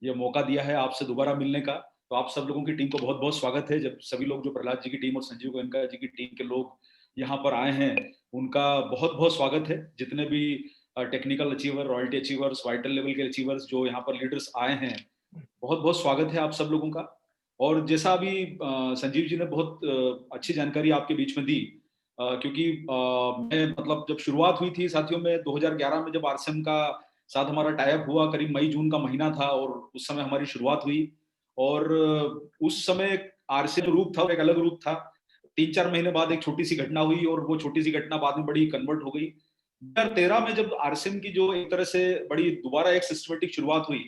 ये मौका दिया है आपसे दोबारा मिलने का। तो आप सब लोगों की टीम को बहुत-बहुत स्वागत है। जब सभी लोग जो प्रहलाद जी की टीम और संजीव गोयनका जी की टीम के लोग यहाँ पर आए हैं, उनका बहुत-बहुत स्वागत है। जितने भी technical achiever, royalty achievers, vital level के अचीवर्स जो यहाँ पर लीडर्स आए हैं, बहुत-बहुत स्वागत है आप सब लोगों का। और जैसा अभी संजीव जी ने बहुत अच्छी जानकारी आपके बीच में दी, क्योंकि मैं मतलब जब शुरुआत हुई थी साथियों में 2011 में जब आरसीएम का साथ हमारा टाई अप हुआ, करीब मई-जून का महीना था और उस समय हमारी शुरुआत हुई और उस समय आरसीएम जो रूप था वो एक अलग रूप था। 3-4 महीने बाद एक छोटी-सी घटना हुई और वो छोटी-सी घटना बाद में बड़ी कन्वर्ट हो गई। 2013 में जब आरसीएम की जो एक तरह से बड़ी दोबारा एक सिस्टमैटिक शुरुआत हुई,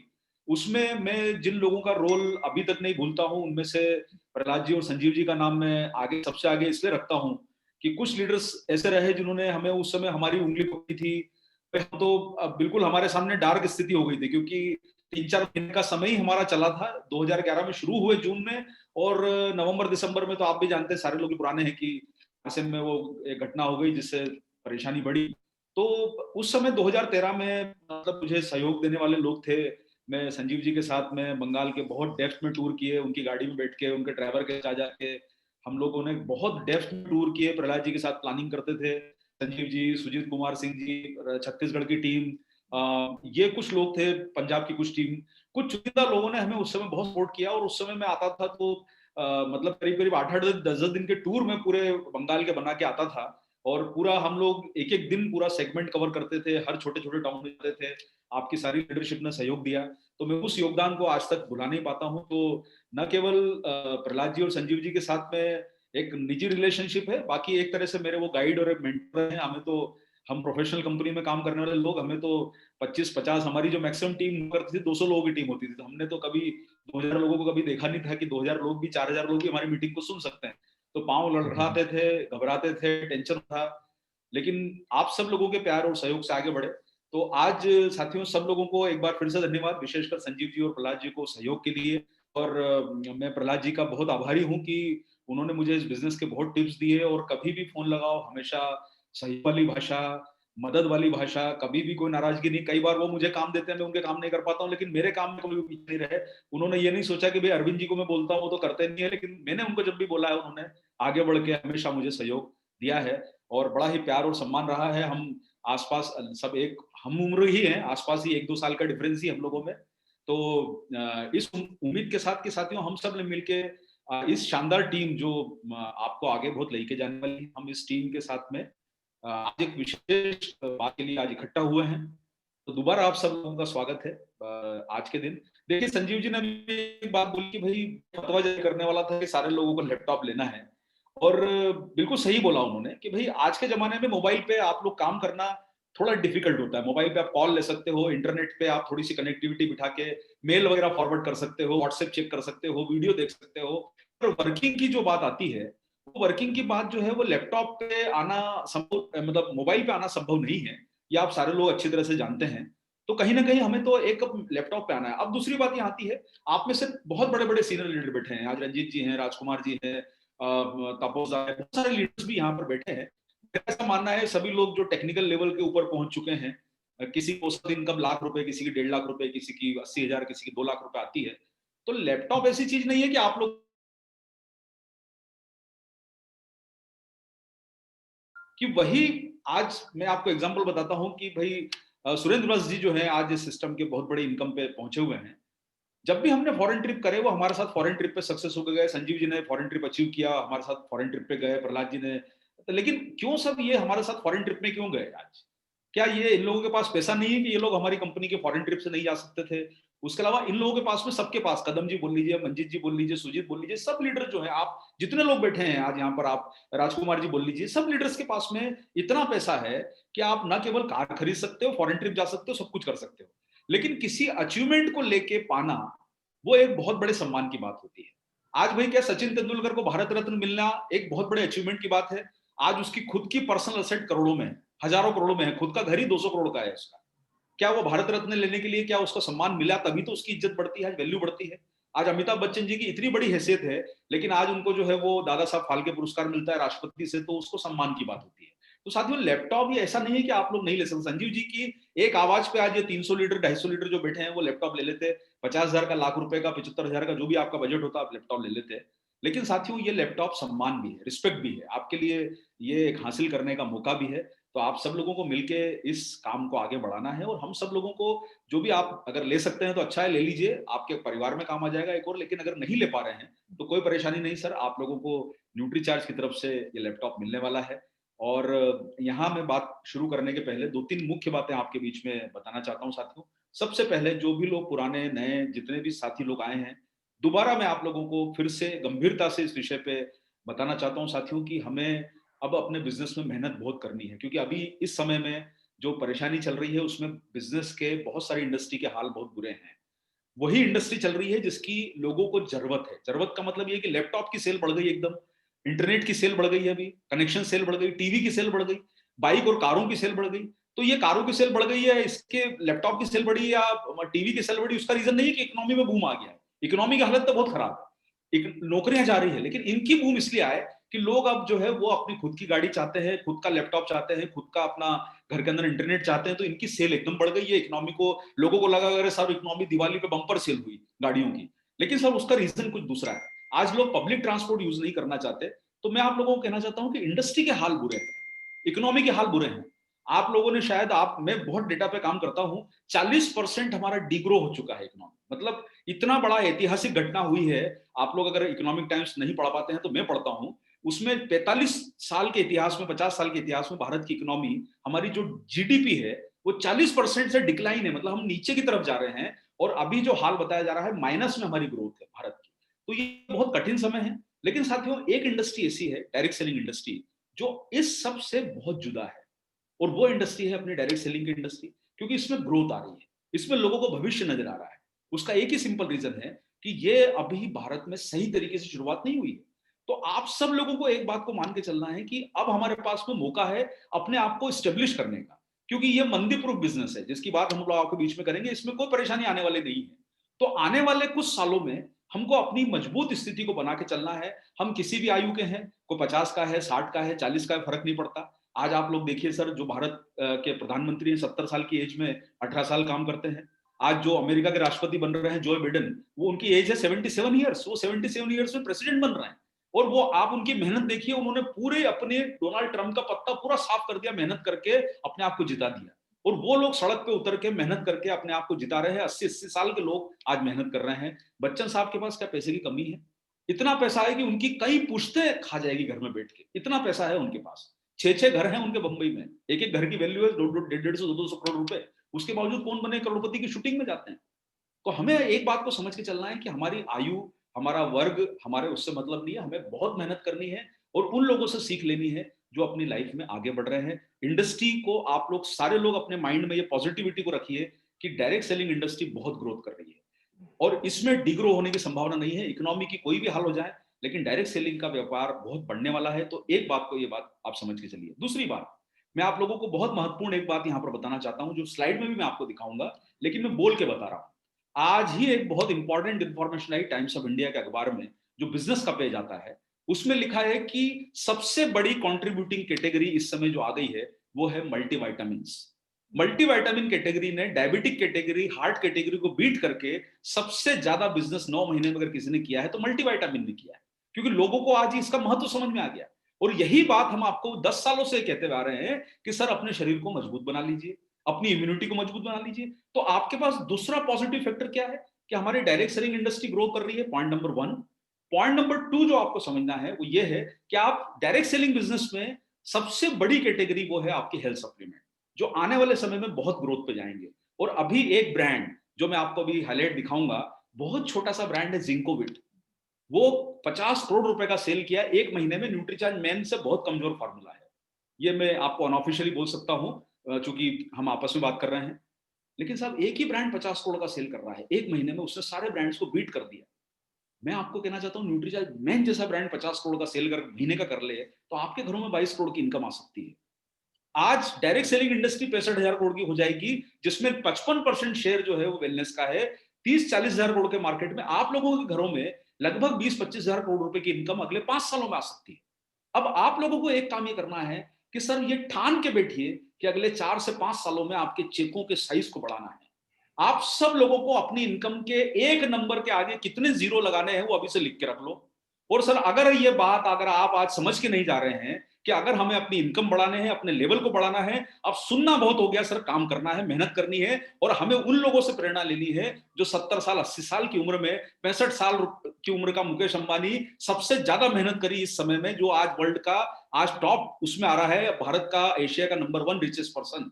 उसमें मैं जिन लोगों का रोल अभी तक नहीं भूलता हूँ, उनमें से प्रहलाद जी और संजीव जी का नाम मैं आगे सबसे आगे इसलिए रखता हूँ कि कुछ लीडर्स ऐसे रहे जिन्होंने हमें उस समय हमारी उंगली पकड़ी थी। हम तो बिल्कुल हमारे सामने डार्क स्थिति हो गई थी, क्योंकि 3-4 महीने का समय ही हमारा चला था। 2011 में शुरू हुए जून में और नवंबर-दिसंबर में तो आप भी जानते हैं, सारे लोग पुराने हैं कि ऐसे में वो एक घटना हो गई जिससे परेशानी बढ़ी। तो उस समय 2013 में मतलब मुझे सहयोग देने वाले लोग थे। मैं संजीव जी के साथ में बंगाल के बहुत डेप्थ में टूर किए, उनकी गाड़ी में बैठ के, उनके ड्राइवर के साथ जाके हम लोगों ने बहुत डेप्थ में टूर किए, प्रहलाद जी के साथ प्लानिंग करते थे। संजीव जी, सुजीत कुमार सिंह जी, छत्तीसगढ़ की टीम, ये कुछ लोग थे, पंजाब की कुछ टीम, कुछ चुनिंदा लोगों ने हमें उस समय बहुत सपोर्ट किया और उस समय मैं आता था तो मतलब करीब-करीब 8-8 10-10 दिन के टूर में पूरे बंगाल के बना के आता था और पूरा हम लोग एक-एक दिन पूरा सेगमेंट कवर करते थे, हर छोटे-छोटे टाउन में जाते थे। आपकी सारी लीडरशिप ने सहयोग दिया, तो मैं उस योगदान को आज तक भुला नहीं पाता हूँ। तो न केवल प्रहलाद जी और संजीव जी के साथ में एक निजी रिलेशनशिप है, बाकी एक तरह से मेरे वो गाइड और एक मेंटर हैं। हमें तो हम प्रोफेशनल कंपनी में काम करने वाले लोग, हमें तो 25-50 हमारी जो मैक्सिमम टीम हुआ करती थी 200 लोगों की टीम होती थी। तो हमने तो कभी 2000 लोगों को कभी देखा नहीं था कि 2000 लोग भी 4000 लोग भी हमारी मीटिंग को सुन सकते हैं। तो पाँव लड़खड़ाते थे, घबराते थे, टेंशन था। लेकिन आप सब लोगों के प्यार और सहयोग से आगे बढ़े। तो आज साथियों सब लोगों को एक बार फिर से धन्यवाद, विशेषकर संजीव जी और प्रहलाद जी को सहयोग के लिए। और मैं प्रहलाद जी का बहुत आभारी हूँ कि उन्होंने मुझे इस बिज़नेस के बहुत टिप्स दिए और कभी भी फ़ोन लगाओ हमेशा सही वाली भाषा, मदद वाली भाषा, कभी भी कोई नाराज़गी नहीं। कई बार वो मुझे काम देते हैं, मैं उनके काम नहीं कर पाता हूँ, लेकिन मेरे काम में कभी वो पीछे नहीं रहे। उन्होंने ये नहीं सोचा कि भई अरविंद जी को मैं बोलता हूँ, वो तो करते नहीं है, लेकिन मैंने उनको जब भी बोला है, उन्होंने आगे बढ़ के हमेशा मुझे सहयोग दिया है और बड़ा ही प्यार और सम्मान रहा है। हम आस-पास सब एक हम उम्र ही हैं, आस-पास ही 1-2 साल का डिफरेंस ही हम लोगों में। तो इस उम्मीद के साथ कि साथियों हम सब ने मिलके इस शानदार टीम जो आपको आगे बहुत लेके जाने वाली है, हम इस टीम के साथ में आज एक विशेष बात के लिए आज इकट्ठा हुए हैं। तो दोबारा आप सब लोगों का स्वागत है आज के दिन। देखिए संजीव जी ने भी एक बात बोली कि भई फतवा जारी करने वाला था कि सारे लोगों को लैपटॉप लेना है और बिल्कुल सही बोला उन्होंने कि भई आज के ज़माने में मोबाइल पे आप लोग काम करना थोड़ा डिफिकल्ट होता है। मोबाइल पे आप कॉल ले सकते हो, इंटरनेट पे आप थोड़ी-सी कनेक्टिविटी बिठा के मेल वगैरह फॉरवर्ड कर सकते हो, व्हाट्सएप चेक कर सकते हो, वीडियो देख सकते हो। पर वर्किंग की जो बात आती है, वो वर्किंग की बात जो है वो लैपटॉप पे आना संभव मतलब मोबाइल पे आना संभव नहीं है। ये आप सारे लोग अच्छी तरह से जानते हैं। तो कहीं न कहीं हमें तो एक लैपटॉप पे आना है। अब दूसरी बात यहाँ आती है, आप में से बहुत बड़े-बड़े सीनियर लीडर बैठे हैं। आज रंजीत जी हैं, राजकुमार जी हैं, तापस दा है, बहुत सारे लीडर्स भी यहाँ पर बैठे हैं। मेरा ऐसा मानना है सभी लोग जो टेक्निकल लेवल के ऊपर पहुँच चुके हैं, किसी की औसत इनकम लाख रुपए, किसी की 1.5 लाख रुपए, किसी की 80,000, किसी की 2 लाख रुपए आती है। तो लैपटॉप ऐसी चीज़ नहीं है कि आप लोग कि वही आज मैं आपको एग्जांपल बताता हूँ कि भई सुरेंद्र वंश जी जो हैं आज इस सिस्टम के बहुत बड़ी इनकम पे पहुँचे हुए हैं। जब भी हमने फॉरेन ट्रिप करे, वो हमारे साथ फॉरेन ट्रिप पे सक्सेस होके गए। संजीव जी ने फॉरेन ट्रिप अचीव किया, हमारे साथ फॉरेन ट्रिप पे गए, प्रहलाद जी ने। तो लेकिन क्यों सब ये हमारे साथ फॉरेन ट्रिप में क्यों गए आज? क्या ये इन लोगों के पास पैसा नहीं है कि ये लोग हमारी कंपनी के फॉरेन ट्रिप से नहीं जा सकते थे? उसके अलावा इन लोगों के पास में सबके पास कदम जी बोल लीजिए, मंजीत जी बोल लीजिए, सुजीत बोल लीजिए, सब लीडर जो हैं आप जितने लोग बैठे हैं आज यहाँ पर आप राजकुमार जी बोल लीजिए, सब लीडर्स के पास में इतना पैसा है कि आप ना केवल कार खरीद सकते हो, फॉरेन ट्रिप जा सकते हो, सब कुछ कर सकते हो। लेकिन किसी अचीवमेंट को लेके पाना वो एक बहुत बड़े सम्मान की बात होती है। आज भाई क्या सचिन तेंदुलकर को भारत रत्न मिलना एक बहुत बड़े अचीवमेंट की बात है। आज उसकी खुद की पर्सनल असेट करोड़ों में है, हजारों करोड़ों में है, खुद का घर ही 200 करोड़ का है उसका। क्या वो भारत रत्न लेने के लिए क्या उसको सम्मान मिला तभी तो उसकी इज्जत बढ़ती है, वैल्यू बढ़ती है। आज अमिताभ बच्चन जी की इतनी बड़ी हैसियत है, लेकिन आज उनको जो है वो दादा साहब फाल्के पुरस्कार मिलता है राष्ट्रपति से, तो उसको सम्मान की बात होती है। तो साथियों लैपटॉप ये ऐसा नहीं है कि आप लोग नहीं ले सकते। संजीव जी की एक आवाज पे आज ये 300 लीटर 250 लीटर जो बैठे हैं वो लैपटॉप ले लेते हैं, 50,000 का, लाख रुपए का, 75,000 का, जो भी आपका बजट होता है आप लैपटॉप ले लेते हैं। लेकिन साथियों ये लैपटॉप सम्मान भी है, रिस्पेक्ट भी है आपके लिए, ये एक हासिल करने का मौका भी है। तो आप सब लोगों को मिलके इस काम को आगे बढ़ाना है, और हम सब लोगों को जो भी आप अगर ले सकते हैं तो अच्छा है, ले लीजिए, आपके परिवार में काम आ जाएगा एक और। लेकिन अगर नहीं ले पा रहे हैं तो कोई परेशानी नहीं सर, आप लोगों को न्यूट्रीचार्ज की तरफ से ये लैपटॉप मिलने वाला है। और यहाँ मैं बात शुरू करने के पहले 2-3 मुख्य बातें आपके बीच में बताना चाहता हूँ साथियों। सबसे पहले जो भी लोग पुराने नए जितने भी साथी लोग आए हैं, दोबारा मैं आप लोगों को फिर से गंभीरता से इस विषय पे बताना चाहता हूँ साथियों कि हमें अब अपने बिजनेस में मेहनत बहुत करनी है, क्योंकि अभी इस समय में जो परेशानी चल रही है उसमें बिजनेस के बहुत सारी इंडस्ट्री के हाल बहुत बुरे हैं। वही इंडस्ट्री चल रही है जिसकी लोगों को जरूरत है। जरूरत का मतलब ये कि लैपटॉप की सेल बढ़ गई एकदम, इंटरनेट की सेल बढ़ गई है, अभी कनेक्शन सेल बढ़ गई, टीवी की सेल बढ़ गई, बाइक और कारों की सेल बढ़ गई। तो ये कारों की सेल बढ़ गई है, इसके लैपटॉप की सेल बढ़ी या टीवी की सेल बढ़ी, उसका रीजन नहीं है कि इकोनॉमी में बूम आ गया है। इकोनॉमी की हालत तो बहुत खराब है, नौकरियां जा रही है, लेकिन इनकी बूम इसलिए आए कि लोग अब जो है वो अपनी खुद की गाड़ी चाहते हैं, खुद का लैपटॉप चाहते हैं, खुद का अपना घर के अंदर इंटरनेट चाहते हैं। तो इनकी सेल एकदम बढ़ गई है, इकोनॉमी को, लोगों को लगा अगर सर इकोनॉमी दिवाली पे बम्पर सेल हुई गाड़ियों की, लेकिन सर उसका रीजन कुछ दूसरा है। आज लोग पब्लिक ट्रांसपोर्ट यूज नहीं करना चाहते। तो मैं आप लोगों को कहना चाहता हूं कि इंडस्ट्री के हाल बुरे हैं, इकोनॉमी के हाल बुरे हैं। आप लोगों ने शायद, आप, मैं बहुत डेटा पे काम करता हूं, 40% हमारा डिग्रो हो चुका है इकोनॉमी। मतलब इतना बड़ा ऐतिहासिक घटना हुई है। आप लोग अगर इकोनॉमिक टाइम्स नहीं पढ़ पाते हैं तो मैं पढ़ता हूं, उसमें 45 साल के इतिहास में, 50 साल के इतिहास में भारत की इकोनॉमी, हमारी जो जीडीपी है वो 40% से डिक्लाइन है, मतलब हम नीचे की तरफ जा रहे हैं। और अभी जो हाल बताया जा रहा है, माइनस में हमारी ग्रोथ है भारत की। तो ये बहुत कठिन समय है। लेकिन साथियों एक इंडस्ट्री ऐसी है, डायरेक्ट सेलिंग इंडस्ट्री, जो इस सब से बहुत जुदा है, और वो इंडस्ट्री है अपनी डायरेक्ट सेलिंग की इंडस्ट्री। क्योंकि इसमें ग्रोथ आ रही है, इसमें लोगों को भविष्य नजर आ रहा है। उसका एक ही सिंपल रीजन है कि ये अभी भारत में सही तरीके से शुरुआत नहीं हुई है। तो आप सब लोगों को एक बात को मान के चलना है कि अब हमारे पास में मौका है अपने आप को स्टेब्लिश करने का, क्योंकि ये मंदी प्रूफ बिजनेस है जिसकी बात हम लोग आपके बीच में करेंगे। इसमें कोई परेशानी आने वाली नहीं है। तो आने वाले कुछ सालों में हमको अपनी मजबूत स्थिति को बना के चलना है। हम किसी भी आयु के हैं, कोई 50 का है, 60 का है, 40 का है, फर्क नहीं पड़ता। आज आप लोग देखिए सर, जो भारत के प्रधानमंत्री हैं 70 साल की एज में 18 साल काम करते हैं। आज जो अमेरिका के राष्ट्रपति बन रहे हैं, जो बिडेन, वो उनकी एज है 77 ईयर्स, वो 77 ईयर्स में प्रेसिडेंट बन रहे हैं। और वो आप उनकी मेहनत देखिए, उन्होंने पूरे अपने डोनाल्ड ट्रंप का पत्ता पूरा साफ कर दिया, मेहनत करके अपने आप को जिता दिया। और वो लोग सड़क पे उतर के मेहनत करके अपने आप को जिता रहे हैं। 80-80 साल के लोग आज मेहनत कर रहे हैं। बच्चन साहब के पास क्या पैसे की कमी है? इतना पैसा है कि उनकी कई पुश्तें खा जाएगी घर में बैठ के, इतना पैसा है उनके पास। 6-6 घर हैं उनके बंबई में, एक एक घर की वैल्यू है 150-150 करोड़ रुपए। उसके बावजूद कौन बने करोड़पति की शूटिंग में जाते हैं। तो हमें एक बात को समझ के चलना है कि हमारी आयु, हमारा वर्ग, हमारे उससे मतलब नहीं है। हमें बहुत मेहनत करनी है और उन लोगों से सीख लेनी है जो अपनी लाइफ में आगे बढ़ रहे हैं। इंडस्ट्री को आप लोग सारे लोग अपने माइंड में ये पॉजिटिविटी को रखिए कि डायरेक्ट सेलिंग इंडस्ट्री बहुत ग्रोथ कर रही है और इसमें डिग्रो होने की संभावना नहीं है। इकोनॉमी की कोई भी हाल हो जाए, लेकिन डायरेक्ट सेलिंग का व्यापार बहुत बढ़ने वाला है। तो एक बात को, ये बात आप समझ के चलिए। दूसरी बात, मैं आप लोगों को बहुत महत्वपूर्ण एक बात यहां पर बताना चाहता हूं, जो स्लाइड में भी मैं आपको दिखाऊंगा, लेकिन मैं बोल के बता रहा हूं। आज ही एक बहुत important information I times of India के अखबार में, जो बिजनेस का पेज आता है, उसमें लिखा है कि सबसे बड़ी कंट्रीब्यूटिंग कैटेगरी इस समय जो आ गई है वो है मल्टीविटामिन। मल्टीविटामिन कैटेगरी ने डायबिटिक कैटेगरी, हार्ट कैटेगरी को बीट करके सबसे ज्यादा बिजनेस 9 महीने में अगर किसी ने किया है तो मल्टीविटामिन ने किया है, क्योंकि लोगों को आज इसका महत्व समझ में आ गया। और यही बात हम आपको 10 सालों से कहते आ रहे हैं कि सर अपने शरीर को मजबूत बना लीजिए, अपनी इम्यूनिटी को मजबूत बना लीजिए। तो आपके पास दूसरा पॉजिटिव फैक्टर क्या है कि हमारी डायरेक्ट सेलिंग इंडस्ट्री ग्रो कर रही है, पॉइंट नंबर 1। पॉइंट नंबर 2 जो आपको समझना है वो ये है कि आप डायरेक्ट सेलिंग बिजनेस में सबसे बड़ी कैटेगरी वो है आपकी हेल्थ सप्लीमेंट, जो आने वाले समय में बहुत ग्रोथ पे जाएंगे। और अभी एक ब्रांड जो मैं आपको अभी हाईलाइट दिखाऊंगा, बहुत छोटा सा ब्रांड है जिंकोविट। वो 50 करोड़ रुपए का सेल किया एक महीने में। न्यूट्रीचार्ज मैन से बहुत कमजोर फार्मूला है, ये मैं आपको अनऑफिशियली बोल सकता हूं, चूंकि हम आपस में बात कर रहे हैं। लेकिन साहब एक ही ब्रांड 50 करोड़ का सेल कर रहा है एक महीने में, उसने सारे ब्रांड्स को बीट कर दिया। मैं आपको कहना चाहता हूं न्यूट्रीचार्ज मैन जैसा ब्रांड 50 करोड़ का सेल कर महीने का कर ले, तो आपके घरों में 22 करोड़ की इनकम आ सकती है। आज डायरेक्ट सेलिंग इंडस्ट्री 65,000 करोड़ की हो जाएगी, जिसमें 55% शेयर जो है वो वेलनेस का है। 30-40,000 करोड़ के मार्केट में आप लोगों के घरों में लगभग 20-25,000 करोड़ रुपए की इनकम अगले 5 सालों में आ सकती है। अब आप लोगों को एक काम ये करना है, कि सर ये ठान के बैठिए कि अगले 4 से 5 सालों में आपके चेकों के साइज को बढ़ाना है। आप सब लोगों को अपनी इनकम के एक नंबर के आगे कितने जीरो लगाने हैं वो अभी से लिख के रख लो। और सर अगर ये बात अगर आप आज समझ के नहीं जा रहे हैं कि अगर हमें अपनी इनकम बढ़ाने हैं, अपने लेवल को बढ़ाना है, अब सुनना बहुत हो गया सर, काम करना है, मेहनत करनी है। और हमें उन लोगों से प्रेरणा लेनी है जो 70 साल 80 साल की उम्र में, 65 साल की उम्र का मुकेश अंबानी सबसे ज्यादा मेहनत करी इस समय में, जो आज वर्ल्ड का आज टॉप उसमें आ रहा है, भारत का, एशिया का नंबर 1 रिचेस्ट पर्सन।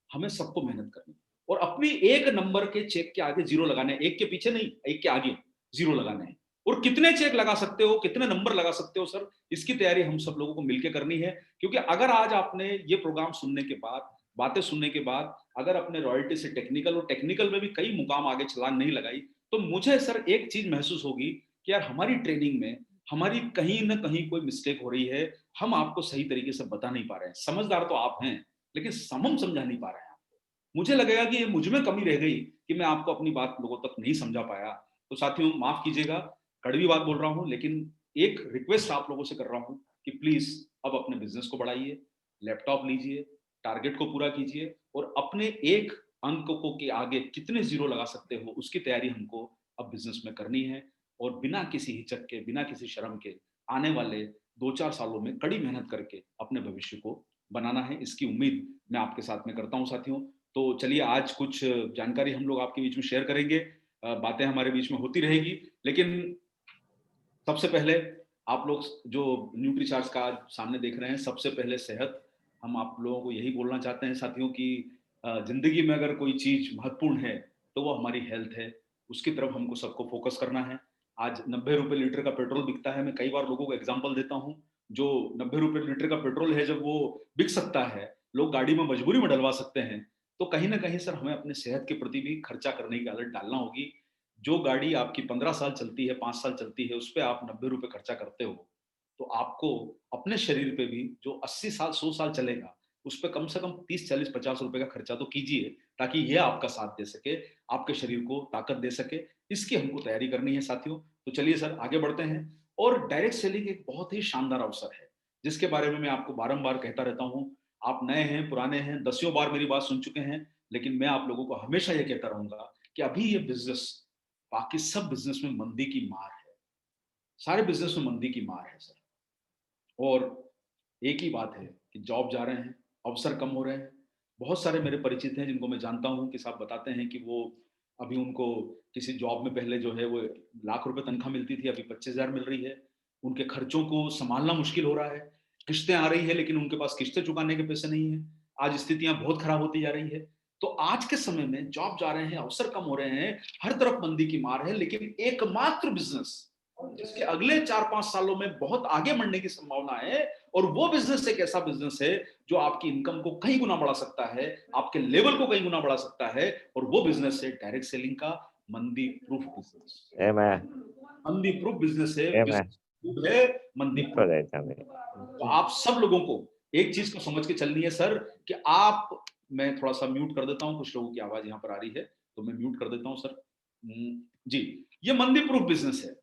हमें सबको मेहनत करनी और अपनी एक नंबर के चेक के आगे जीरो लगाने, एक के पीछे नहीं, एक के आगे जीरो लगाने हैं। और कितने चेक लगा सकते हो, कितने नंबर लगा सकते हो सर, इसकी तैयारी हम सब लोगों को मिलकर करनी है। क्योंकि अगर आज आपने ये प्रोग्राम सुनने के बाद, बातें सुनने के बाद, अगर अपने रॉयल्टी से टेक्निकल और टेक्निकल में भी कई मुकाम आगे छलांग नहीं लगाई, तो मुझे सर एक चीज महसूस होगी कि यार हमारी ट्रेनिंग में हमारी कहीं ना कहीं कोई मिस्टेक हो रही है, हम आपको सही तरीके से बता नहीं पा रहे हैं। समझदार तो आप हैं, लेकिन हम समझा नहीं पा रहे हैं। मुझे लगेगा कि ये मुझ में कमी रह गई कि मैं आपको अपनी बात लोगों तक नहीं समझा पाया। तो साथियों माफ कीजिएगा, कड़वी बात बोल रहा हूं, लेकिन एक रिक्वेस्ट आप लोगों से कर रहा हूं कि प्लीज अब अपने बिजनेस को बढ़ाइए, लैपटॉप लीजिए, टारगेट को पूरा कीजिए और अपने एक अंक को के आगे कितने जीरो लगा सकते हो उसकी तैयारी हमको अब बिजनेस में करनी है। और बिना किसी हिचक के, बिना किसी शर्म के, आने वाले 2-4 सालों में कड़ी मेहनत करके अपने भविष्य को बनाना है, इसकी उम्मीद मैं आपके साथ में करता हूं साथियों। तो चलिए आज कुछ जानकारी हम लोग आपके बीच में शेयर करेंगे, बातें हमारे बीच में होती रहेगी। लेकिन सबसे पहले आप लोग जो न्यूट्रीचार्ज का आज सामने देख रहे हैं, सबसे पहले सेहत। हम आप लोगों को यही बोलना चाहते हैं साथियों कि जिंदगी में अगर कोई चीज महत्वपूर्ण है तो वो हमारी हेल्थ है, उसकी तरफ हमको सबको फोकस करना है। आज 90 रुपए लीटर का पेट्रोल बिकता है, मैं कई बार लोगों को एग्जाम्पल देता हूँ, जो 90 रुपए लीटर का पेट्रोल है जब वो बिक सकता है, लोग गाड़ी में मजबूरी में डलवा सकते हैं, तो कहीं ना कहीं सर हमें अपने सेहत के प्रति भी खर्चा करने की आदत डालना होगी। जो गाड़ी आपकी 15 साल चलती है, 5 साल चलती है, उस पर आप 90 रुपए खर्चा करते हो, तो आपको अपने शरीर पे भी जो 80 साल 100 साल चलेगा, उस पर कम से कम 30 40 50 रुपए का खर्चा तो कीजिए, ताकि ये आपका साथ दे सके, आपके शरीर को ताकत दे सके। इसकी हमको तैयारी करनी है साथियों। तो चलिए सर आगे बढ़ते हैं। और डायरेक्ट सेलिंग एक बहुत ही शानदार अवसर है, जिसके बारे में मैं आपको बारंबार कहता रहता हूँ। आप नए हैं, पुराने हैं, दसियों बार मेरी बात सुन चुके हैं, लेकिन मैं आप लोगों को हमेशा ये कहता रहूंगा कि अभी ये बिजनेस, बाकी सब बिजनेस में मंदी की मार है, सारे बिजनेस में मंदी की मार है सर। और एक ही बात है कि जॉब जा रहे हैं, अवसर कम हो रहे हैं। बहुत सारे मेरे परिचित हैं जिनको मैं जानता हूं कि साहब बताते हैं कि वो अभी उनको किसी जॉब में पहले जो है वो लाख रुपए तनख्वाह मिलती थी, अभी 25,000 मिल रही है। उनके खर्चों को संभालना मुश्किल हो रहा है। किस्तें आ रही है लेकिन उनके पास किस्तें चुकाने के पैसे नहीं है। आज स्थितियां बहुत खराब होती जा रही है। तो आज के समय में जॉब जा रहे हैं, अवसर कम हो रहे हैं, हर तरफ मंदी की मार है, लेकिन एकमात्र बिजनेस जिसके अगले 4-5 सालों में बहुत आगे बढ़ने की संभावना है, और वो बिजनेस एक ऐसा बिजनेस है जो आपकी इनकम को कई गुना बढ़ा सकता है, आपके लेवल को कई गुना बढ़ा सकता है, और वो बिजनेस है डायरेक्ट सेलिंग का मंदी प्रूफ बिजनेस। Amen. मंदी प्रूफ बिजनेस है, Amen. बिजनेस है मंदी प्रूफ। Correctamente. तो आप सब लोगों को एक चीज को समझ के चलनी है सर कि आप, मैं थोड़ा सा म्यूट कर देता हूं, कुछ लोगों की आवाज यहाँ पर आ रही है, तो मैं म्यूट कर देता हूं सर। जी, ये मंदी प्रूफ बिजनेस है।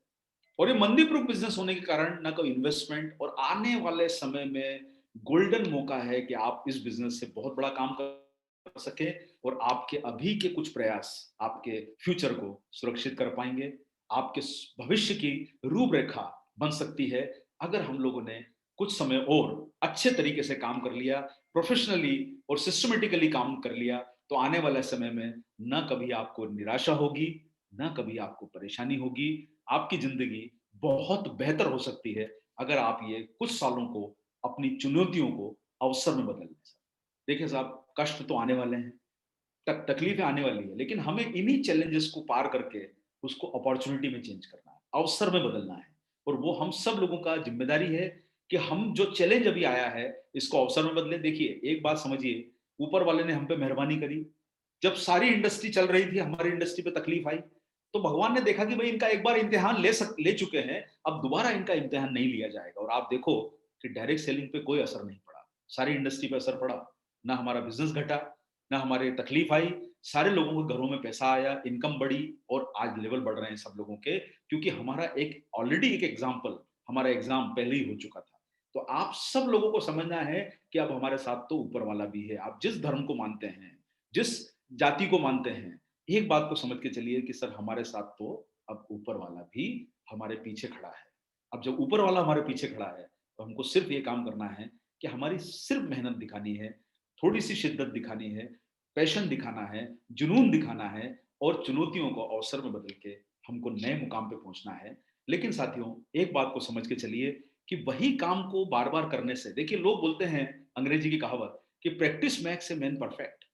और ये मंदी प्रूफ बिजनेस होने के कारण ना कोई इन्वेस्टमेंट, और आने वाले समय में गोल्डन मौका है कि आप इस बिजनेस से बहुत बड़ा काम कर सके, और आपके अभी के कुछ प्रयास आपके फ्यूचर को सुरक्षित कर पाएंगे। आपके भविष्य की रूपरेखा बन सकती है अगर हम लोगों ने कुछ समय और अच्छे तरीके से काम कर लिया, प्रोफेशनली और सिस्टमेटिकली काम कर लिया, तो आने वाले समय में न कभी आपको निराशा होगी, न कभी आपको परेशानी होगी। आपकी जिंदगी बहुत बेहतर हो सकती है अगर आप ये कुछ सालों को अपनी चुनौतियों को अवसर में बदल लें। देखिए साहब, कष्ट तो आने वाले हैं, तकलीफें आने वाली है, लेकिन हमें इन्हीं चैलेंजेस को पार करके उसको अपॉर्चुनिटी में चेंज करना है, अवसर में बदलना है। और वो हम सब लोगों का जिम्मेदारी है कि हम जो चैलेंज अभी आया है इसको अवसर में बदले। देखिए एक बात समझिए, ऊपर वाले ने हम पे मेहरबानी करी। जब सारी इंडस्ट्री चल रही थी, हमारी इंडस्ट्री पे तकलीफ आई, तो भगवान ने देखा कि भाई इनका एक बार इम्तिहान ले चुके हैं, अब दोबारा इनका इम्तिहान नहीं लिया जाएगा। और आप देखो कि डायरेक्ट सेलिंग पे कोई असर नहीं पड़ा, सारी इंडस्ट्री पे असर पड़ा, ना हमारा बिजनेस घटा, ना हमारे तकलीफ आई, सारे लोगों के घरों में पैसा आया, इनकम बढ़ी, और आज लेवल बढ़ रहे हैं सब लोगों के, क्योंकि हमारा एक ऑलरेडी एक एग्जाम्पल, हमारा एग्जाम पहले ही हो चुका था। तो आप सब लोगों को समझना है कि अब हमारे साथ तो ऊपर वाला भी है। आप जिस धर्म को मानते हैं, जिस जाति को मानते हैं, एक बात को समझ के चलिए कि सर हमारे साथ तो अब ऊपर वाला भी हमारे पीछे खड़ा है। अब जब ऊपर वाला हमारे पीछे खड़ा है, तो हमको सिर्फ ये काम करना है कि हमारी सिर्फ मेहनत दिखानी है, थोड़ी सी शिद्दत दिखानी है, पैशन दिखाना है, जुनून दिखाना है और चुनौतियों को अवसर में बदल के हमको नए मुकाम पे पहुंचना है। लेकिन साथियों, एक बात को समझ के चलिए कि वही काम को बार-बार करने से, देखिए लोग बोलते हैं, अंग्रेजी की कहावत कि practice makes a man perfect.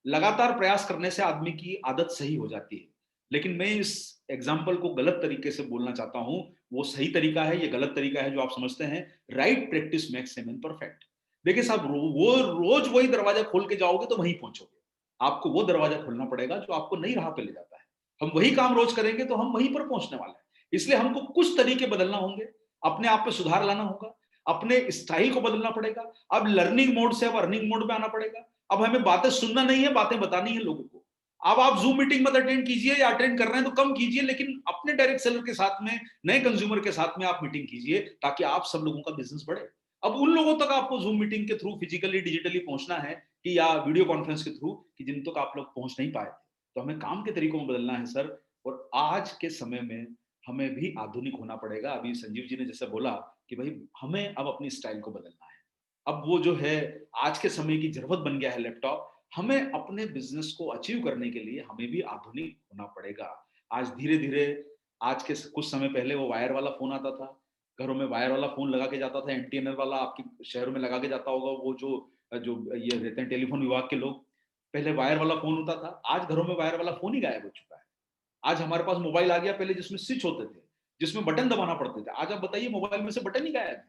लगातार प्रयास करने से आदमी की आदत सही हो जाती है। लेकिन मैं इस एग्जाम्पल को गलत तरीके से बोलना चाहता हूं। वो सही तरीका है, ये गलत तरीका है जो आप समझते हैं। Right practice makes a man perfect. देखिए साहब, वो रोज वही दरवाजा खोल के जाओगे तो वहीं पहुंचोगे। आपको वो दरवाजा खोलना पड़ेगा जो आपको नई राह पे ले जाता है। हम वही काम रोज करेंगे तो हम वहीं पर पहुंचने वाले हैं। इसलिए हमको कुछ तरीके बदलना होंगे, अपने आप पे सुधार लाना होगा, अपने स्टाइल को बदलना पड़ेगा। अब लर्निंग मोड से अब अर्निंग मोड में आना पड़ेगा। अब हमें बातें सुनना नहीं है, बातें बतानी है लोगों को। अब आप जूम मीटिंग मत अटेंड कीजिए, या अटेंड कर रहे हैं तो कम कीजिए, लेकिन अपने डायरेक्ट सेलर के साथ में, नए कंज्यूमर के साथ में आप मीटिंग कीजिए, ताकि आप सब लोगों का बिजनेस बढ़े। अब उन लोगों तक आपको जूम मीटिंग के थ्रू फिजिकली डिजिटली पहुंचना है, कि या वीडियो कॉन्फ्रेंस के थ्रू, कि जिन तक आप लोग पहुंच नहीं पाए। तो हमें काम के तरीकों में बदलना है सर। और आज के समय में हमें भी आधुनिक होना पड़ेगा। अभी संजीव जी ने जैसे बोला कि भाई हमें अब अपनी स्टाइल को बदलना है। अब वो जो है, आज के समय की जरूरत बन गया है लैपटॉप। हमें अपने बिजनेस को अचीव करने के लिए हमें भी आधुनिक होना पड़ेगा। आज धीरे धीरे, आज के कुछ समय पहले वो वायर वाला फोन आता था। घरों में वायर वाला फोन लगा के जाता था, एंटीएनएल वाला आपके शहरों में लगा के जाता होगा, वो जो जो ये रहते हैं टेलीफोन विभाग के लोग। पहले वायर वाला फोन होता था, आज घरों में वायर वाला फोन ही गायब हो चुका है। आज हमारे पास मोबाइल आ गया, पहले जिसमें स्विच होते थे, जिसमें बटन दबाना पड़ते थे। आज आप बताइए, मोबाइल में से बटन ही गायब है।